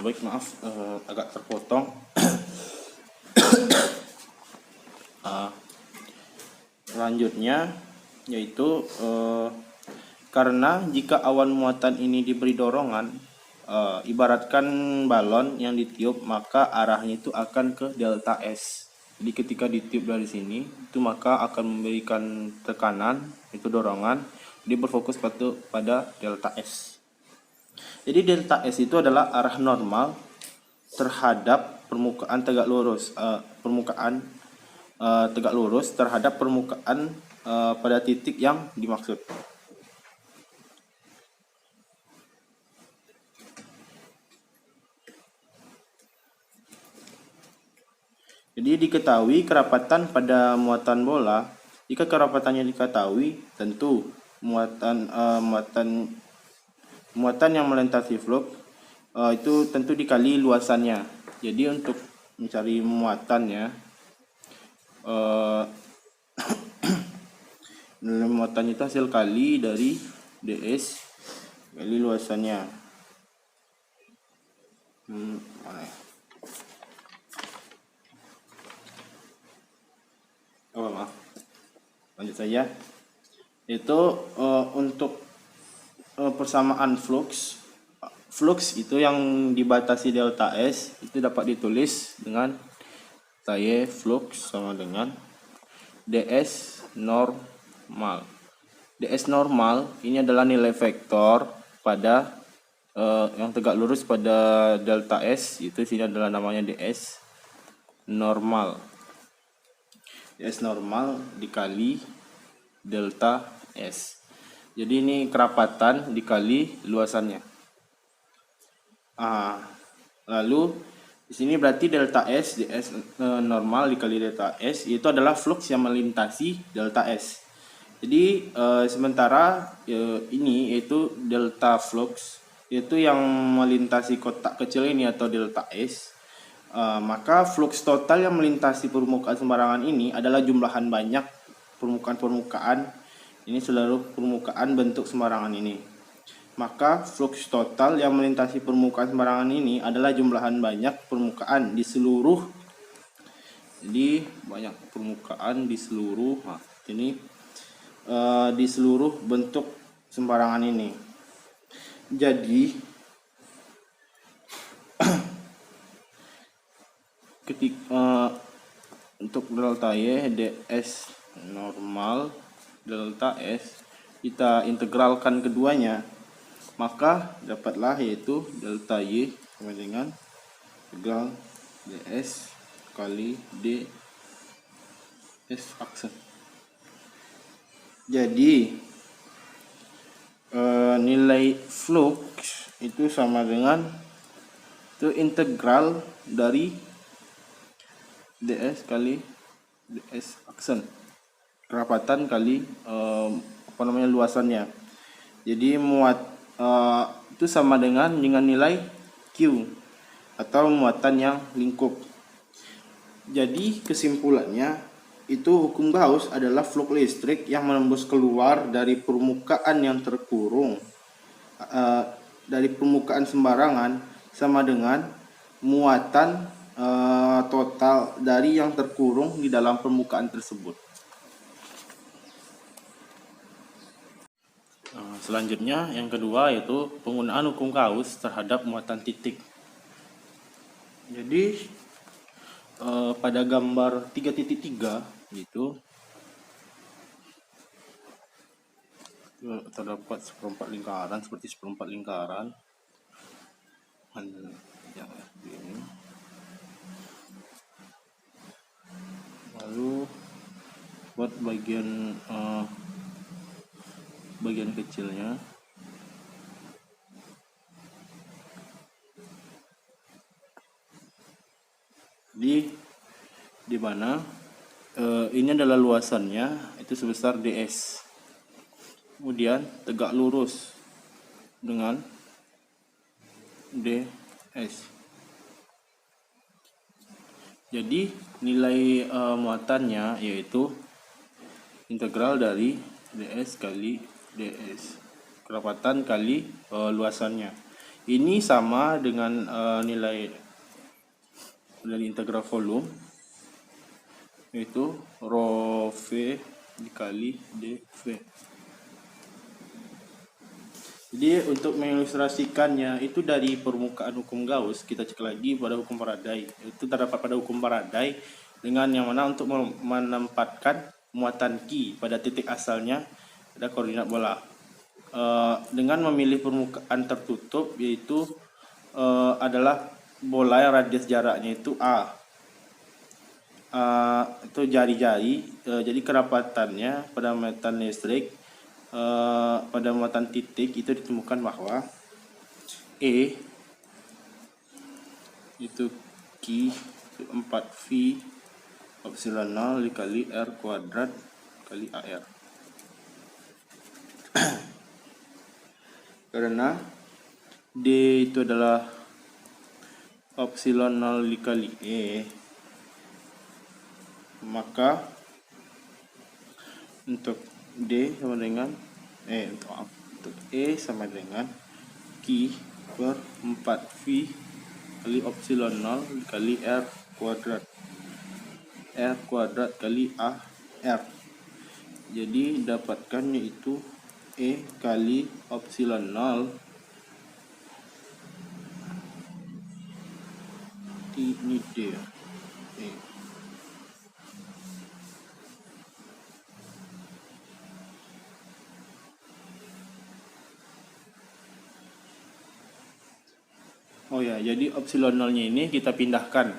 Baik, maaf agak terpotong. Selanjutnya yaitu karena jika awan muatan ini diberi dorongan, ibaratkan balon yang ditiup, maka arahnya itu akan ke delta S. Jadi ketika ditiup dari sini itu maka akan memberikan tekanan, itu dorongan, dia berfokus pada delta S. Jadi delta S itu adalah arah normal terhadap permukaan tegak lurus, tegak lurus terhadap permukaan pada titik yang dimaksud. Jadi diketahui kerapatan pada muatan bola. Jika kerapatannya diketahui, tentu muatan yang melintasi flux itu tentu dikali luasannya. Jadi untuk mencari muatannya, muatannya itu hasil kali dari ds kali luasannya. Mana ya? Maaf, lanjut saja. Itu untuk persamaan flux itu yang dibatasi delta S itu dapat ditulis dengan Y flux sama dengan ds normal. ds normal ini adalah nilai vektor pada yang tegak lurus pada delta S, itu sini adalah namanya ds normal. ds normal dikali delta S. Jadi ini kerapatan dikali luasannya. Lalu di sini berarti delta S, ds normal dikali delta S, itu adalah flux yang melintasi delta S. Jadi sementara ini yaitu delta flux, yaitu yang melintasi kotak kecil ini atau delta S. Maka flux total yang melintasi permukaan sembarangan ini adalah jumlahan banyak permukaan-permukaan. Ini seluruh permukaan bentuk sembarangan ini. Maka flux total yang melintasi permukaan sembarangan ini adalah jumlahan banyak permukaan di seluruh. Jadi banyak permukaan di seluruh. Ini di seluruh bentuk sembarangan ini. Jadi ketika untuk delta Y ds normal delta S kita integralkan keduanya, maka dapatlah yaitu delta Y sama dengan integral ds kali ds aksen. Jadi nilai flux itu sama dengan itu integral dari ds kali ds aksen, kerapatan kali luasannya. Jadi itu sama dengan nilai Q atau muatan yang lingkup. Jadi kesimpulannya itu hukum Gauss adalah flux listrik yang menembus keluar dari permukaan yang terkurung dari permukaan sembarangan sama dengan muatan total dari yang terkurung di dalam permukaan tersebut. Selanjutnya yang kedua yaitu penggunaan hukum Gauss terhadap muatan titik. Jadi pada gambar 3.3 gitu terdapat seperempat lingkaran, seperti seperempat lingkaran yang ini. Lalu buat bagian kecilnya. Di mana ini adalah luasannya itu sebesar ds. Kemudian tegak lurus dengan ds. Jadi nilai muatannya yaitu integral dari ds kali ds, kerapatan kali luasannya. Ini sama dengan nilai dari integral volume, yaitu rho V dikali dV. Jadi untuk mengilustrasikannya itu dari permukaan hukum Gauss, kita cek lagi pada hukum Faraday. Itu terdapat pada hukum Faraday dengan yang mana untuk menempatkan muatan Q pada titik asalnya ada koordinat bola. Dengan memilih permukaan tertutup, yaitu adalah bola yang radius jaraknya itu A. Itu jari-jari. Jadi kerapatannya pada muatan listrik pada muatan titik itu ditemukan bahwa E itu Q 4V epsilon 0 dikali R kuadrat kali AR. Karena D itu adalah epsilon 0 dikali E, maka untuk D sama dengan untuk E sama dengan Q per 4V kali epsilon 0 dikali R kuadrat kali AR. Jadi dapatkan yaitu E kali epsilon 0 ini dia. Oh ya, jadi epsilon 0-nya ini kita pindahkan.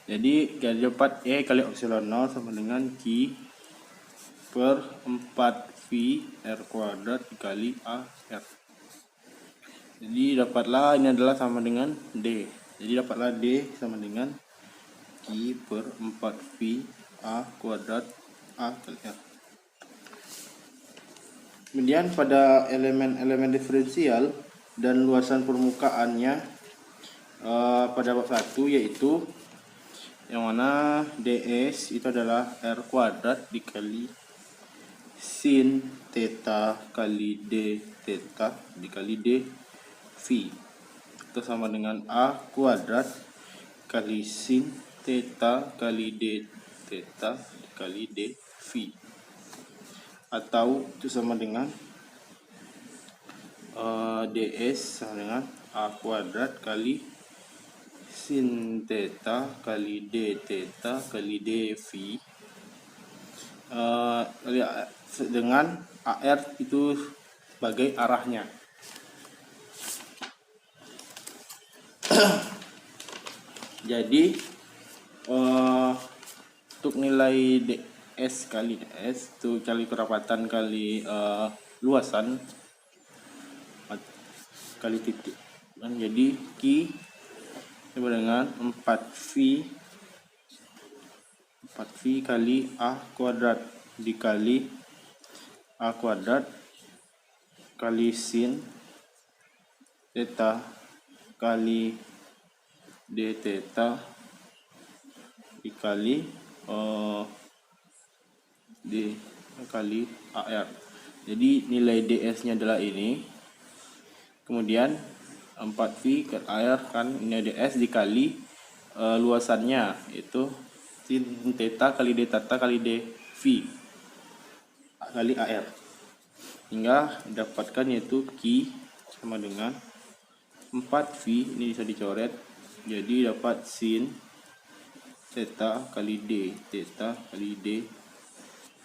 Jadi kita dapat E kali epsilon 0 sama dengan Q per 4V V R kuadrat dikali A R. Jadi dapatlah ini adalah sama dengan D. Jadi dapatlah D sama dengan Q per 4V A kuadrat A kali R. Kemudian pada elemen-elemen diferensial dan luasan permukaannya pada bab 1 yaitu yang mana ds itu adalah R kuadrat dikali sin theta kali D theta dikali D V itu sama dengan A kuadrat kali sin theta kali D theta dikali D V, atau itu sama dengan ds sama dengan A kuadrat kali sin theta kali D theta kali D V dengan AR itu sebagai arahnya. Jadi untuk nilai ds kali ds itu kali kerapatan kali luasan kali titik, dan jadi Q sama dengan 4V kali A kuadrat dikali A kuadrat kali sin theta kali D theta dikali D kali AR. Jadi nilai ds nya adalah ini, kemudian 4V ke AR kan ini ds dikali luasannya itu sin theta kali D theta kali D V kali AR, hingga dapatkan yaitu Q sama dengan 4V, ini bisa dicoret, jadi dapat sin theta kali D theta kali D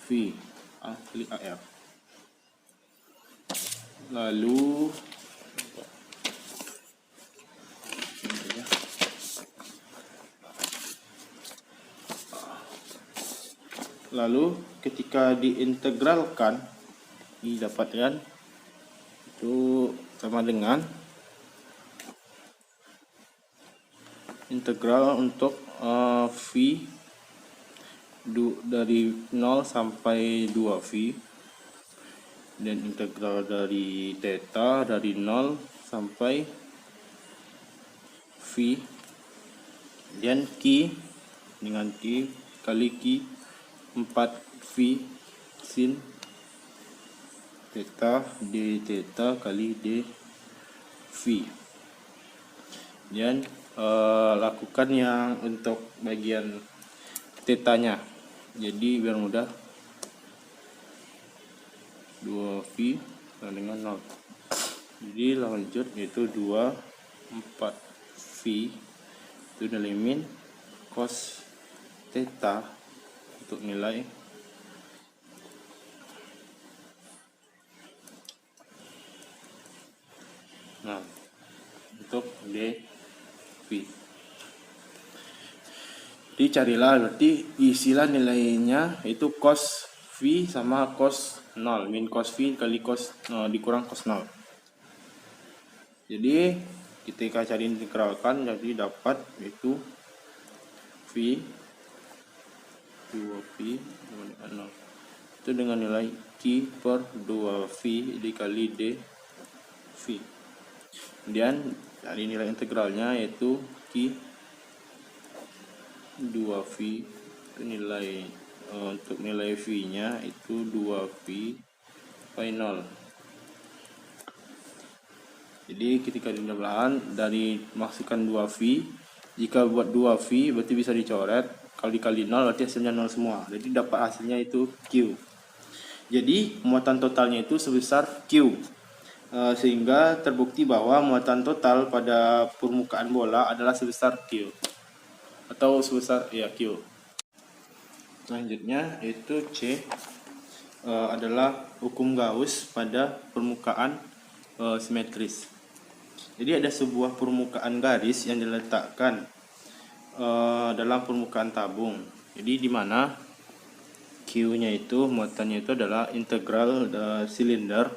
V A kali AR. Lalu ketika diintegralkan didapatkan itu sama dengan integral untuk V dari 0 sampai 2V, dan integral dari theta dari 0 sampai V, dan Q dengan Q kali Q 4V sin theta D theta kali D V. Dan lakukan yang untuk bagian tetanya, jadi biar mudah 2V sama dengan 0. Jadi lanjut yaitu 2 4V itu nilai min cos theta untuk nilai untuk DV. Jadi carilah, berarti isilah nilainya itu cos V sama cos 0, min cos V kali cos dikurang cos 0. Jadi ketika cari integralkan, jadi dapat yaitu V 2V dengan 0 itu dengan nilai Q per 2V dikali D V. Kemudian dari nilai integralnya yaitu Q 2V itu nilai untuk nilai V nya itu 2V by 0. Jadi ketika dibelahan dari maksudkan 2V, jika buat 2V berarti bisa dicoret, kalau dikali 0 berarti hasilnya 0 semua, jadi dapat hasilnya itu Q. Jadi muatan totalnya itu sebesar Q, sehingga terbukti bahwa muatan total pada permukaan bola adalah sebesar Q, atau sebesar Q. Selanjutnya yaitu C adalah hukum Gauss pada permukaan simetris. Jadi ada sebuah permukaan garis yang diletakkan dalam permukaan tabung. Jadi di mana Q Q-nya itu muatannya itu adalah integral silinder.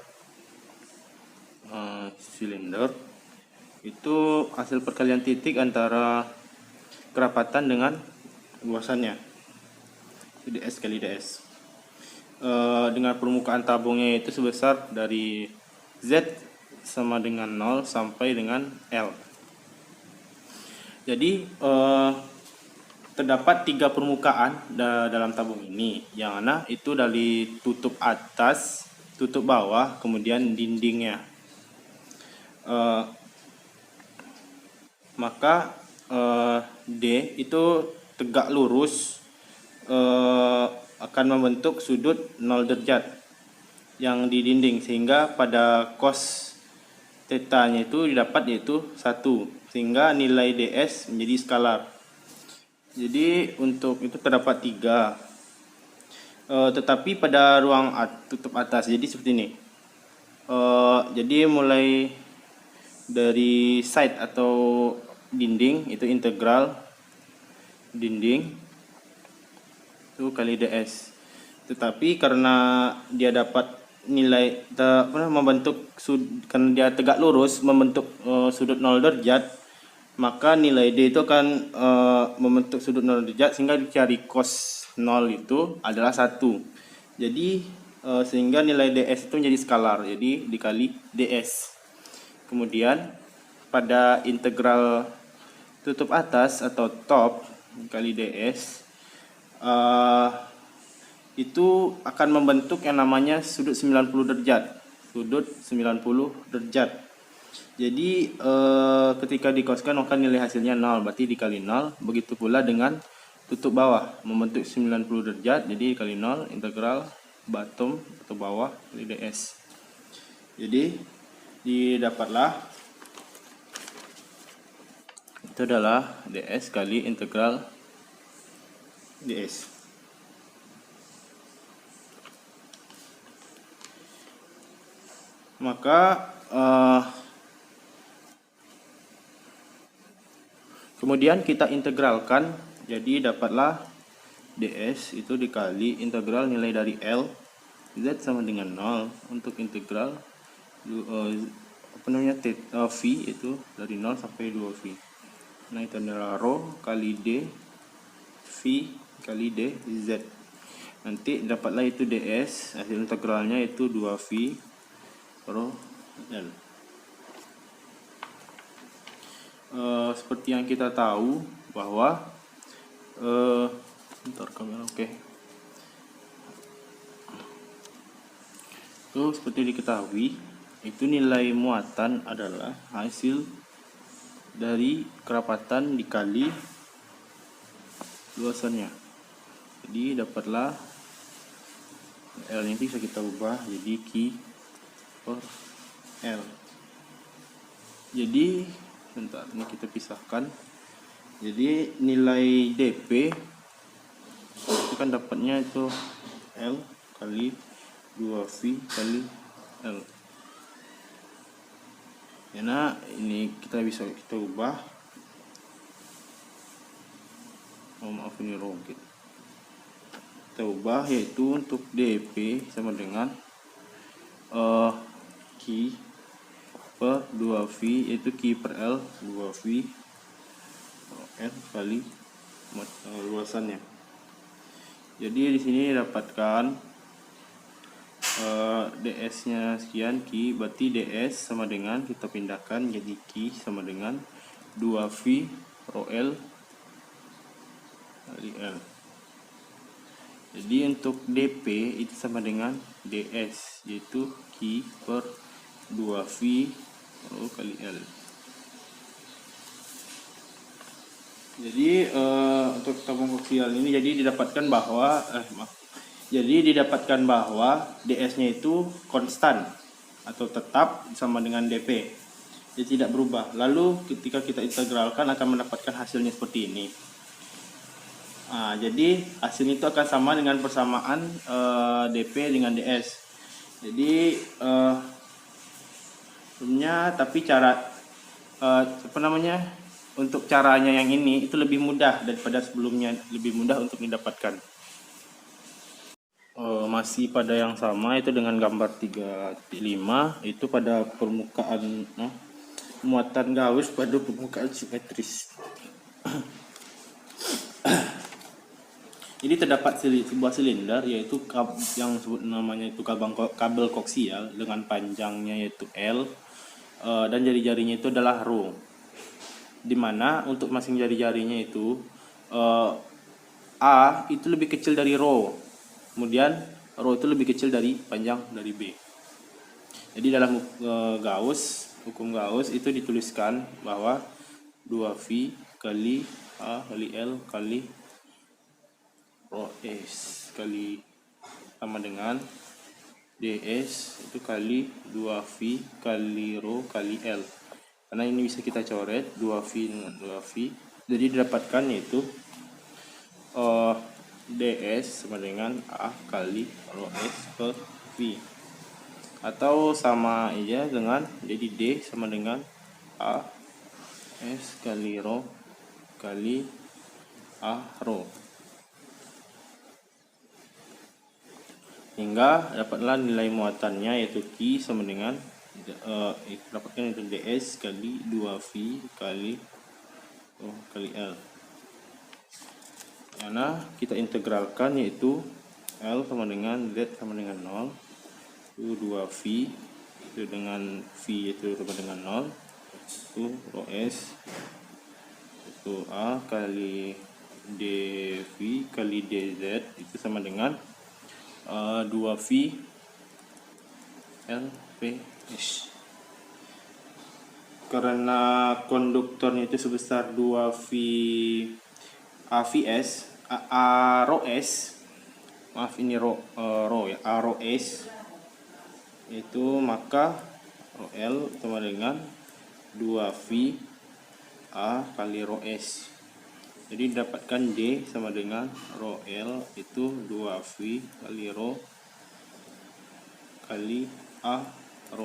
Silinder itu hasil perkalian titik antara kerapatan dengan luasannya, ds kali ds. Dengan permukaan tabungnya itu sebesar dari Z sama dengan 0 sampai dengan L. Jadi terdapat 3 permukaan dalam tabung ini, yang mana itu dari tutup atas, tutup bawah, kemudian dindingnya. Maka D itu tegak lurus akan membentuk sudut 0 derajat yang di dinding, sehingga pada cos theta-nya itu didapat yaitu 1, sehingga nilai ds menjadi skalar. Jadi untuk itu terdapat 3, tetapi pada ruang tutup atas jadi seperti ini. Jadi mulai dari side atau dinding itu integral dinding itu kali ds, tetapi karena dia dapat nilai membentuk karena dia tegak lurus membentuk sudut 0 derajat, maka nilai D itu akan membentuk sudut 0 derajat, sehingga dicari cos 0 itu adalah 1. Jadi sehingga nilai ds itu menjadi skalar, jadi dikali ds. Kemudian pada integral tutup atas atau top kali ds itu akan membentuk yang namanya sudut 90 derajat. Sudut 90 derajat. Jadi ketika dikoskan maka nilai hasilnya 0, berarti dikali 0. Begitu pula dengan tutup bawah, membentuk 90 derajat, jadi dikali 0 integral bottom atau bawah kali ds. Jadi didapatlah itu adalah ds kali integral ds. Maka kemudian kita integralkan, jadi dapatlah ds itu dikali integral nilai dari L z sama dengan 0 untuk integral v itu dari 0 sampai 2v. Nah itu adalah rho kali d v kali d z. Nanti dapatlah itu ds, hasil integralnya itu 2v rho L. Seperti yang kita tahu bahwa bentar kamera, oke. Seperti diketahui itu nilai muatan adalah hasil dari kerapatan dikali luasannya. Jadi dapatlah L nya bisa kita ubah jadi Q per L. Jadi bentar, ini kita pisahkan. Jadi nilai dp itu kan dapatnya itu L kali 2v kali L. Karena ini kita bisa ubah. Maaf ini rogit. Kita ubah yaitu untuk dp sama dengan Q per 2v, yaitu Q per L 2v L kali luasannya. Jadi di sini dapatkan ds nya sekian Q, berarti ds sama dengan kita pindahkan jadi Q sama dengan 2v rho L kali L. Jadi untuk dp itu sama dengan ds, yaitu Q per 2v rho kali L. Jadi untuk tabung koaksial ini jadi didapatkan bahwa ds-nya itu konstan atau tetap sama dengan dp. Dia tidak berubah. Lalu ketika kita integralkan akan mendapatkan hasilnya seperti ini. Nah, jadi hasilnya itu akan sama dengan persamaan dp dengan ds. Jadi tapi cara untuk caranya yang ini itu lebih mudah daripada sebelumnya, lebih mudah untuk didapatkan. masih pada yang sama, itu dengan gambar 3.5, itu pada permukaan muatan Gauss pada permukaan simetris. Jadi terdapat sebuah silinder, yaitu yang sebut namanya itu kabel koksial dengan panjangnya yaitu L, dan jari-jarinya itu adalah ρ. Dimana untuk masing jari-jarinya itu A itu lebih kecil dari ρ, kemudian ρ itu lebih kecil dari panjang dari B. Jadi dalam hukum Gauss itu dituliskan bahwa 2V kali A kali L kali ρS kali sama dengan ds itu kali 2V kali ρ kali L. Karena ini bisa kita coret 2V dengan 2V, jadi didapatkan yaitu ds sama dengan A kali ρS per V, atau sama aja dengan jadi D sama dengan A S kali ρ kali A ρ, hingga dapatlah nilai muatannya yaitu Q sama dengan dapatkan itu ds kali 2V kali ρ kali L. Karena kita integralkan yaitu L sama dengan Z sama dengan 0, itu 2V itu dengan V itu sama dengan 0, itu ρS itu A kali dV kali dZ itu sama dengan 2V LPS. Karena konduktornya itu sebesar 2V AVS AROS, maaf ini ρ ya, AROS itu, maka ρL sama dengan 2V A kali ρS. Jadi dapatkan D sama dengan ρL itu 2V kali ρ kali A ρ.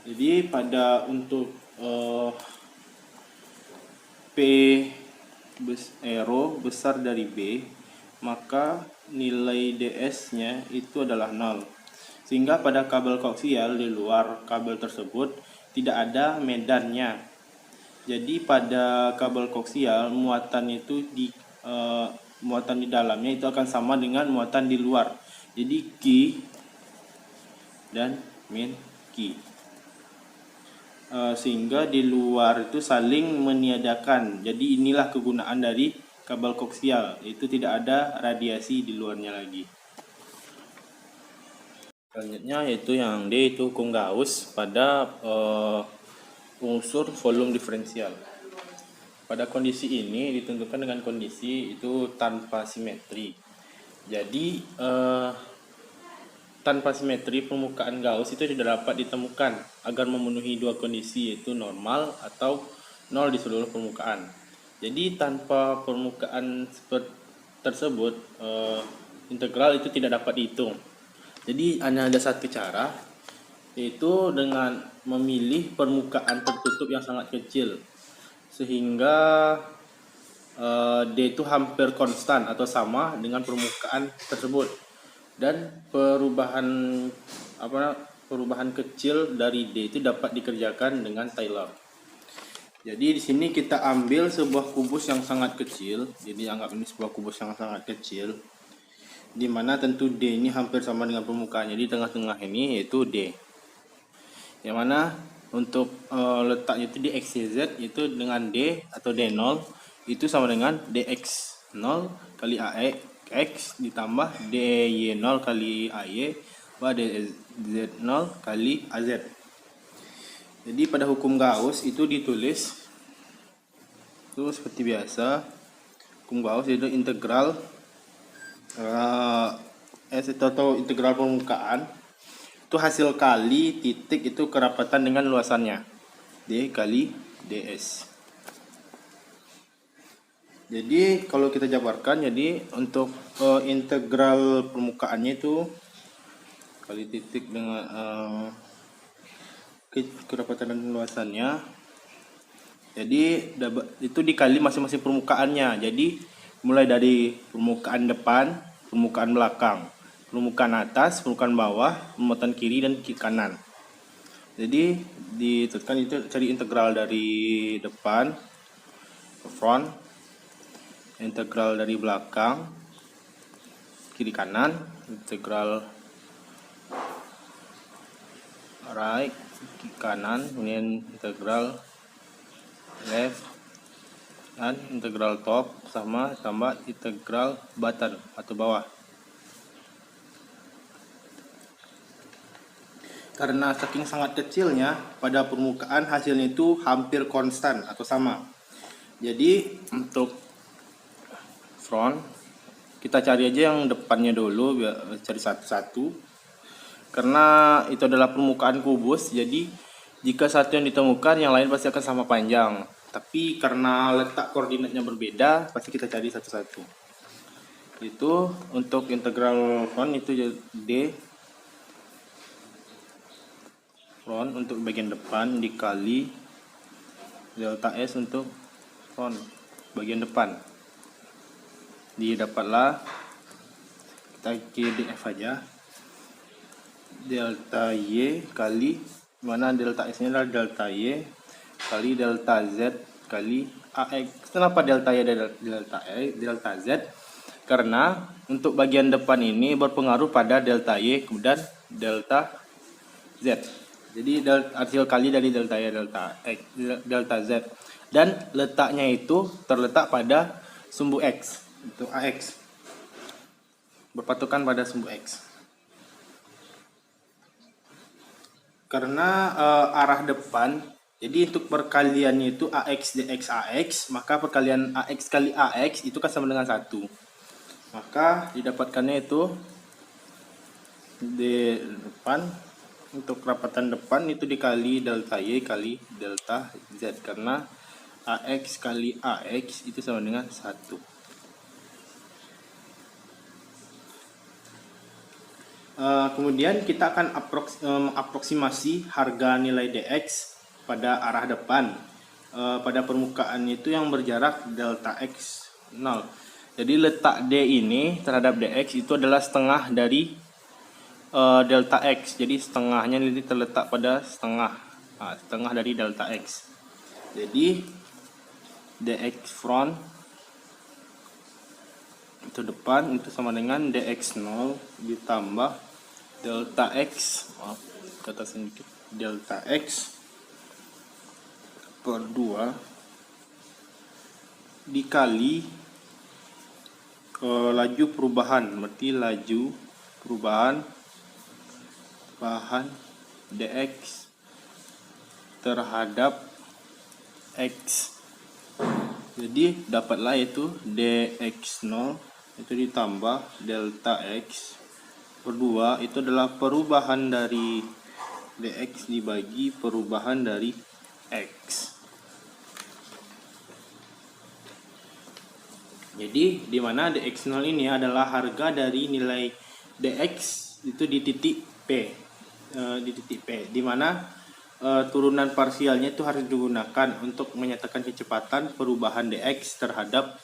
Jadi pada untuk ρ besar dari B, maka nilai ds nya itu adalah 0, sehingga pada kabel koaksial di luar kabel tersebut tidak ada medannya. Jadi pada kabel koaksial muatan itu muatan di dalamnya itu akan sama dengan muatan di luar, jadi Q dan min Q. Sehingga di luar itu saling meniadakan. Jadi inilah kegunaan dari kabel koaksial, itu tidak ada radiasi di luarnya lagi. Selanjutnya yaitu yang D, itu hukum Gauss pada unsur volume diferensial. Pada kondisi ini ditentukan dengan kondisi itu tanpa simetri. Jadi tanpa simetri permukaan Gauss itu tidak dapat ditemukan agar memenuhi dua kondisi, yaitu normal atau nol di seluruh permukaan. Jadi tanpa permukaan tersebut integral itu tidak dapat dihitung. Jadi hanya ada satu cara, yaitu dengan memilih permukaan tertutup yang sangat kecil, sehingga D itu hampir konstan atau sama dengan permukaan tersebut, dan perubahan kecil dari D itu dapat dikerjakan dengan Taylor. Jadi di sini kita ambil sebuah kubus yang sangat kecil. Jadi anggap ini sebuah kubus yang sangat kecil, di mana tentu D ini hampir sama dengan permukaan. Jadi tengah-tengah ini yaitu D, yang mana untuk letaknya itu di XYZ itu dengan D atau D0 itu sama dengan DX0 kali AE X ditambah DY0 kali AY bahwa DZ0 kali AZ. Jadi pada hukum Gauss itu ditulis itu seperti biasa. Hukum Gauss itu integral S atau integral permukaan itu hasil kali titik itu kerapatan dengan luasannya, D kali DS. Jadi kalau kita jabarkan, jadi untuk integral permukaannya itu kali titik dengan kerapatan dan luasannya, jadi itu dikali masing-masing permukaannya. Jadi mulai dari permukaan depan permukaan belakang, permukaan atas, permukaan bawah, muatan kiri dan kiri kanan. Jadi ditentukan itu cari integral dari depan front, integral dari belakang kiri kanan, integral right kiri kanan, kemudian integral left dan integral top sama tambah integral bottom atau bawah. Karena saking sangat kecilnya, pada permukaan hasilnya itu hampir konstan atau sama. Jadi untuk front kita cari aja yang depannya dulu, biar cari satu-satu. Karena itu adalah permukaan kubus, jadi jika satu yang ditemukan, yang lain pasti akan sama panjang. Tapi karena letak koordinatnya berbeda, pasti kita cari satu-satu. Itu untuk integral front itu D front untuk bagian depan dikali delta S untuk front bagian depan. Didapatlah, kita kira df aja, delta Y kali, mana delta S nya adalah delta Y kali delta Z kali AX. Kenapa delta Y dan delta Z? Karena untuk bagian depan ini berpengaruh pada delta Y kemudian delta Z. Jadi hasil kali dari delta Y delta Z, dan letaknya itu terletak pada sumbu X, itu AX, berpatokan pada sumbu X. Karena arah depan, jadi untuk perkaliannya itu AX dx AX, maka perkalian AX kali AX itu kan sama dengan 1. Maka didapatkannya itu di depan, untuk rapatan depan itu dikali delta Y kali delta Z, karena AX kali AX itu sama dengan 1. Kemudian kita akan aproksimasi harga nilai dx pada arah depan pada permukaan itu yang berjarak delta x 0. Jadi letak D ini terhadap dx itu adalah setengah dari delta x. Jadi setengahnya ini terletak pada setengah dari delta x. Jadi dx front itu depan itu sama dengan dx0 ditambah delta x, kata sedikit, delta x per 2 dikali laju perubahan, berarti laju perubahan dx terhadap x. Jadi dapatlah itu dx0 itu ditambah delta x per 2 itu adalah perubahan dari dx dibagi perubahan dari x. Jadi di mana dx0 ini adalah harga dari nilai dx itu di titik P. Di mana turunan parsialnya itu harus digunakan untuk menyatakan kecepatan perubahan dx terhadap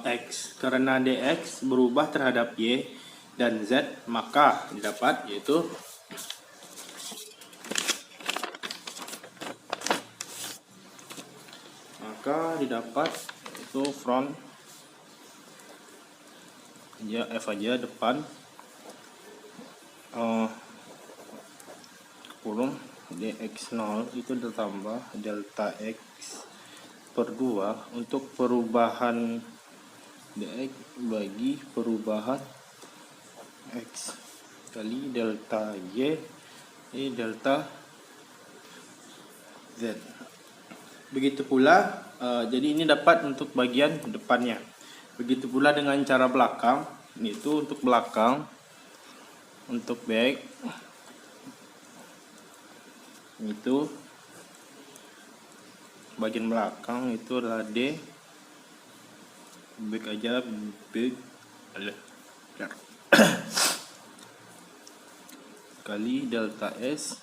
x. Karena dx berubah terhadap y dan z, maka didapat yaitu itu front ya F aja depan kurung dx0 itu ditambah delta x per 2 untuk perubahan dx bagi perubahan x kali delta y delta z. Begitu pula jadi ini dapat untuk bagian depannya. Begitu pula dengan cara belakang, itu untuk belakang, untuk back itu bagian belakang itu adalah D, back aja back kali delta S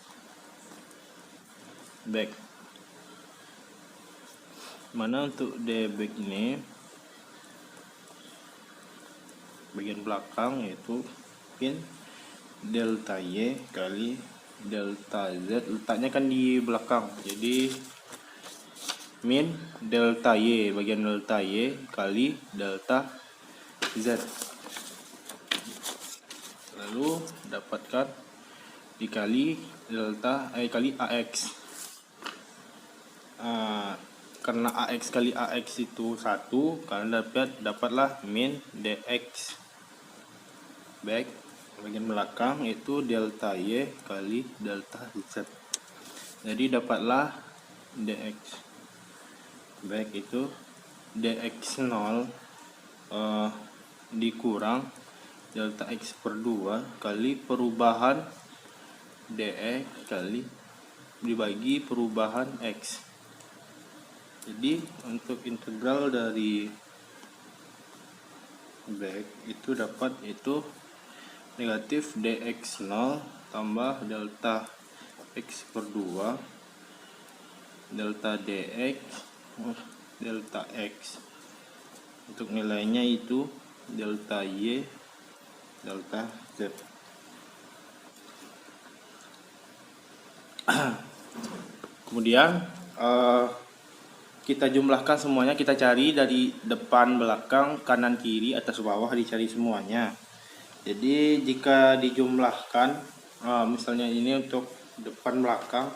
back. Mana untuk D back ini bagian belakang, yaitu min delta Y kali delta Z. Letaknya kan di belakang, jadi min delta Y, bagian delta Y kali delta Z. Lalu dapatkan dikali delta kali AX. Karena AX kali AX itu 1, kalian dapatlah min DX back bagian belakang itu delta Y kali delta Z. Jadi dapatlah DX back itu DX0 dikurang delta X per 2 kali perubahan DX kali dibagi perubahan X. Jadi untuk integral dari back itu dapat itu negatif dx0 tambah delta x per 2 delta dx delta x. Untuk nilainya itu delta y delta z. Kemudian kita jumlahkan semuanya, kita cari dari depan, belakang, kanan, kiri, atas, bawah, dicari semuanya. Jadi jika dijumlahkan, misalnya ini untuk depan belakang,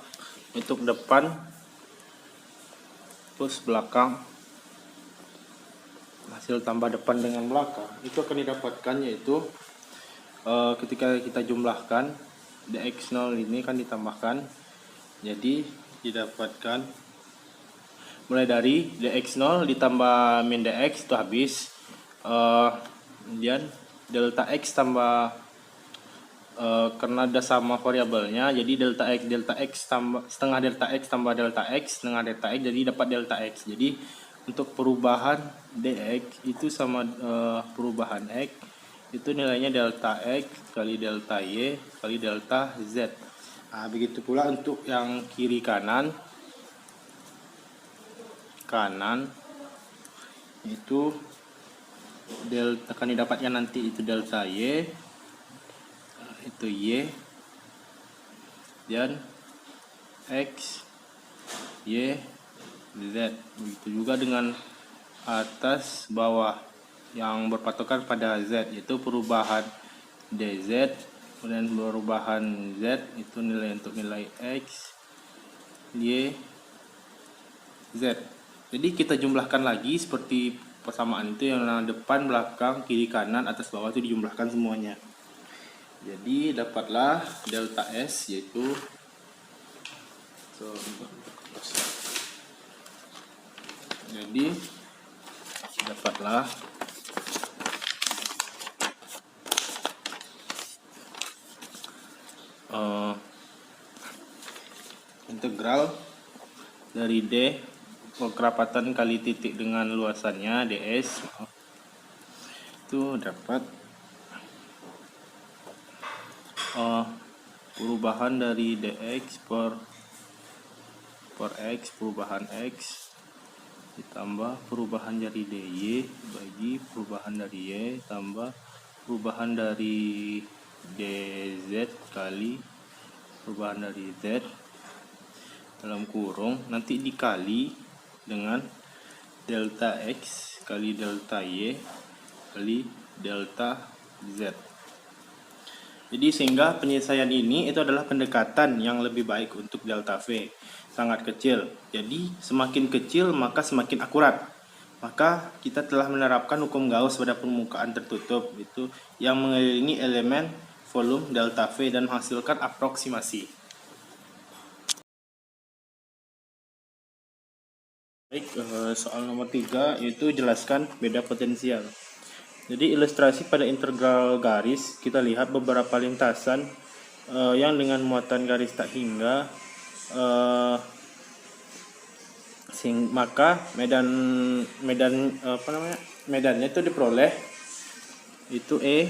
untuk depan plus belakang, hasil tambah depan dengan belakang itu akan didapatkan, yaitu ketika kita jumlahkan dx0 ini kan ditambahkan, jadi didapatkan mulai dari dx0 ditambah min dx itu habis, kemudian delta x tambah karena ada sama variabelnya, jadi delta x tambah setengah delta x tambah delta x setengah delta x, jadi dapat delta x. Jadi untuk perubahan dx itu sama perubahan x itu nilainya delta x kali delta y kali delta z. Begitu pula untuk yang kiri kanan itu delta akan didapatkan nanti itu delta y itu y dan x y z. Begitu juga dengan atas bawah yang berpatokan pada z, yaitu perubahan dz kemudian perubahan z itu nilai untuk nilai x y z. Jadi kita jumlahkan lagi seperti persamaan itu, yang depan, belakang, kiri, kanan, atas, bawah itu dijumlahkan semuanya. Jadi dapatlah delta S, yaitu jadi dapatlah integral dari D kerapatan kali titik dengan luasannya ds itu dapat perubahan dari dx per x perubahan x ditambah perubahan dari dy bagi perubahan dari y tambah perubahan dari dz kali perubahan dari z dalam kurung nanti dikali dengan delta x kali delta y kali delta z. Jadi sehingga penyelesaian ini itu adalah pendekatan yang lebih baik untuk delta V, sangat kecil. Jadi semakin kecil maka semakin akurat. Maka kita telah menerapkan hukum Gauss pada permukaan tertutup itu yang mengelilingi elemen volume delta V dan menghasilkan aproksimasi. Baik, soal nomor 3 yaitu jelaskan beda potensial. Jadi ilustrasi pada integral garis, kita lihat beberapa lintasan yang dengan muatan garis tak hingga, maka medannya itu diperoleh itu E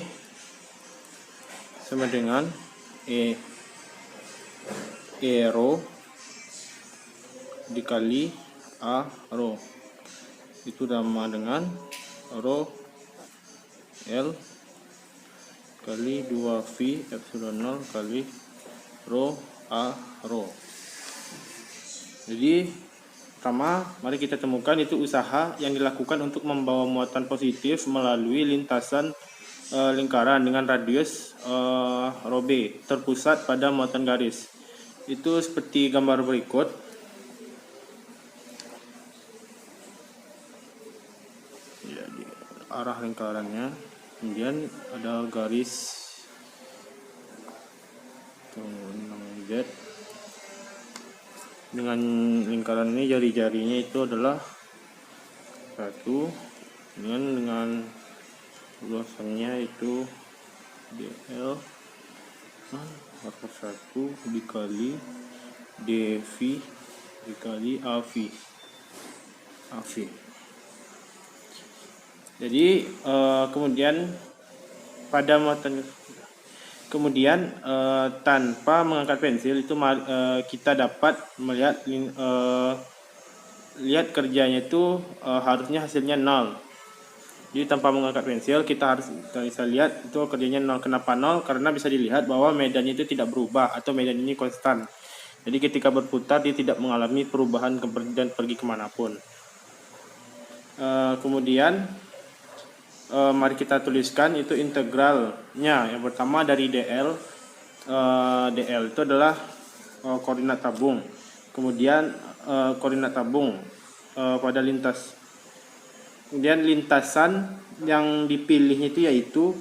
sama dengan E rho dikali A rho, itu sama dengan rho L kali 2V epsilon 0 kali rho A rho. Jadi pertama, mari kita temukan itu usaha yang dilakukan untuk membawa muatan positif melalui lintasan lingkaran dengan radius rho B terpusat pada muatan garis. Itu seperti gambar berikut. Ya, di arah lingkarannya, kemudian ada garis Z. Dengan lingkaran ini jari-jarinya itu adalah 1, dengan luasannya itu DL maka 1 dikali DV dikali AV. Jadi kemudian pada muatan tanpa mengangkat pensil itu kita dapat melihat lihat kerjanya itu harusnya hasilnya 0. Jadi tanpa mengangkat pensil kita bisa lihat itu kerjanya 0. Kenapa 0? Karena bisa dilihat bahwa medannya itu tidak berubah atau medan ini konstan. Jadi ketika berputar dia tidak mengalami perubahan dan pergi kemanapun. Kemudian mari kita tuliskan itu integralnya. Yang pertama dari DL. DL itu adalah koordinat tabung. Kemudian koordinat tabung pada lintas. Kemudian lintasan yang dipilih itu yaitu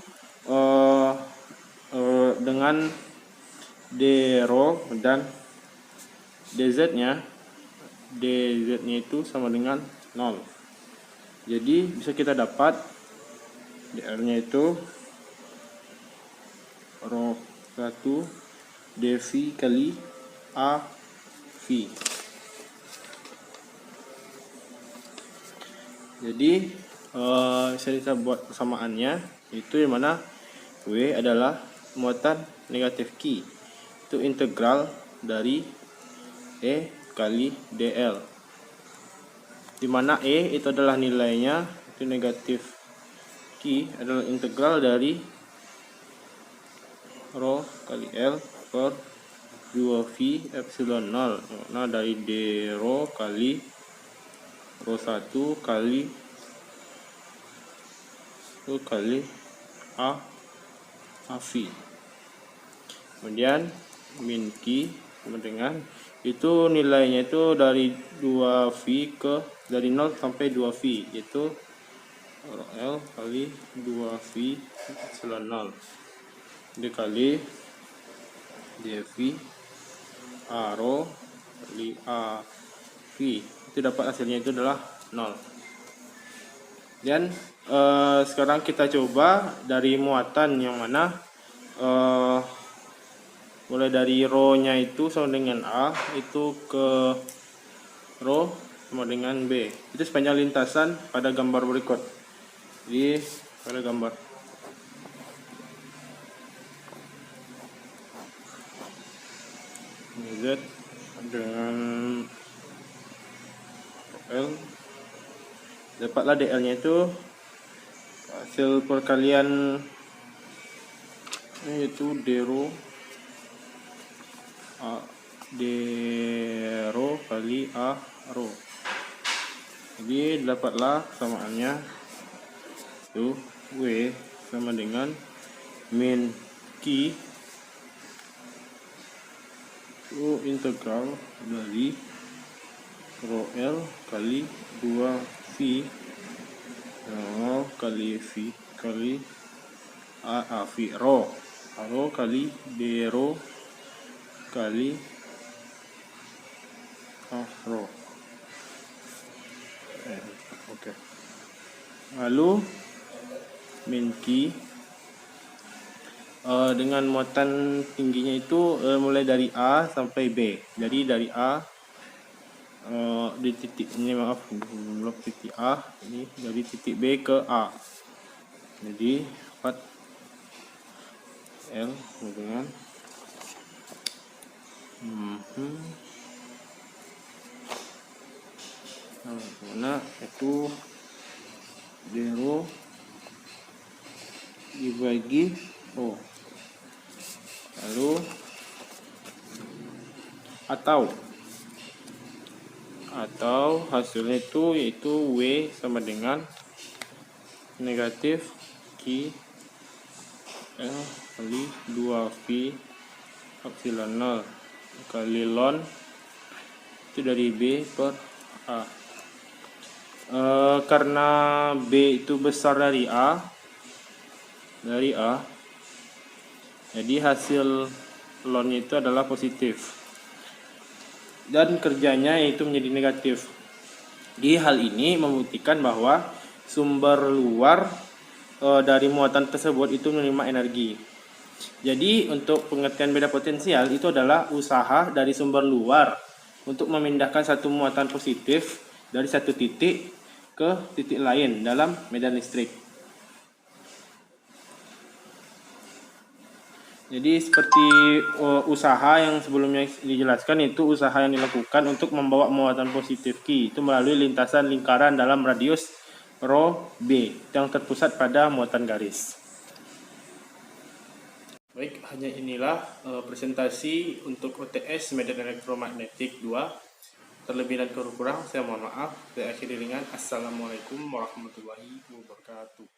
dengan D rho dan DZ-nya itu sama dengan 0. Jadi bisa kita dapat DR-nya itu rho 1 dV kali AV. Jadi bisa kita buat persamaannya itu yang mana W adalah muatan negatif Q. Itu integral dari E kali DL. Di mana E itu adalah nilainya itu negatif Q adalah integral dari rho kali L per 2V epsilon 0. Nah, dari D rho kali rho 1 kali AV. Kemudian min Q sama dengan itu nilainya itu dari 2V dari 0 sampai 2V itu rho L kali 2V epsilon 0 dikali dV A rho kali AV. Itu dapat hasilnya itu adalah 0. Dan sekarang kita coba dari muatan yang mana mulai dari rho nya itu sama dengan A itu ke rho sama dengan B. Itu sepanjang lintasan pada gambar berikut. Jadi pada gambar Z dengan L, dapatlah DL-nya itu hasil perkalian yaitu D rho kali A rho. Jadi dapatlah samaannya itu W sama dengan min Q itu integral dari rho L kali 2V 0 kali V kali AV rho kali D rho kali A rho. Oke. Lalu min Q dengan muatan tingginya itu mulai dari A sampai B. Jadi dari A di titik ini blok titik A ini dari titik B ke A. Jadi 4 L dengan mana itu 0 dibagi atau hasilnya itu yaitu W sama dengan negatif Q L kali 2V epsilon 0 kali ln itu dari B per A. Karena B itu besar dari A, jadi hasil ln itu adalah positif dan kerjanya yaitu menjadi negatif. Di hal ini membuktikan bahwa sumber luar dari muatan tersebut itu menerima energi. Jadi untuk pengertian beda potensial itu adalah usaha dari sumber luar untuk memindahkan satu muatan positif dari satu titik ke titik lain dalam medan listrik. Jadi seperti usaha yang sebelumnya dijelaskan, itu usaha yang dilakukan untuk membawa muatan positif Q itu melalui lintasan lingkaran dalam radius rho B yang terpusat pada muatan garis. Baik, hanya inilah presentasi untuk UTS Medan Elektromagnetik 2. Terlebih dan kurang saya mohon maaf. Saya akhiri dengan Assalamualaikum warahmatullahi wabarakatuh.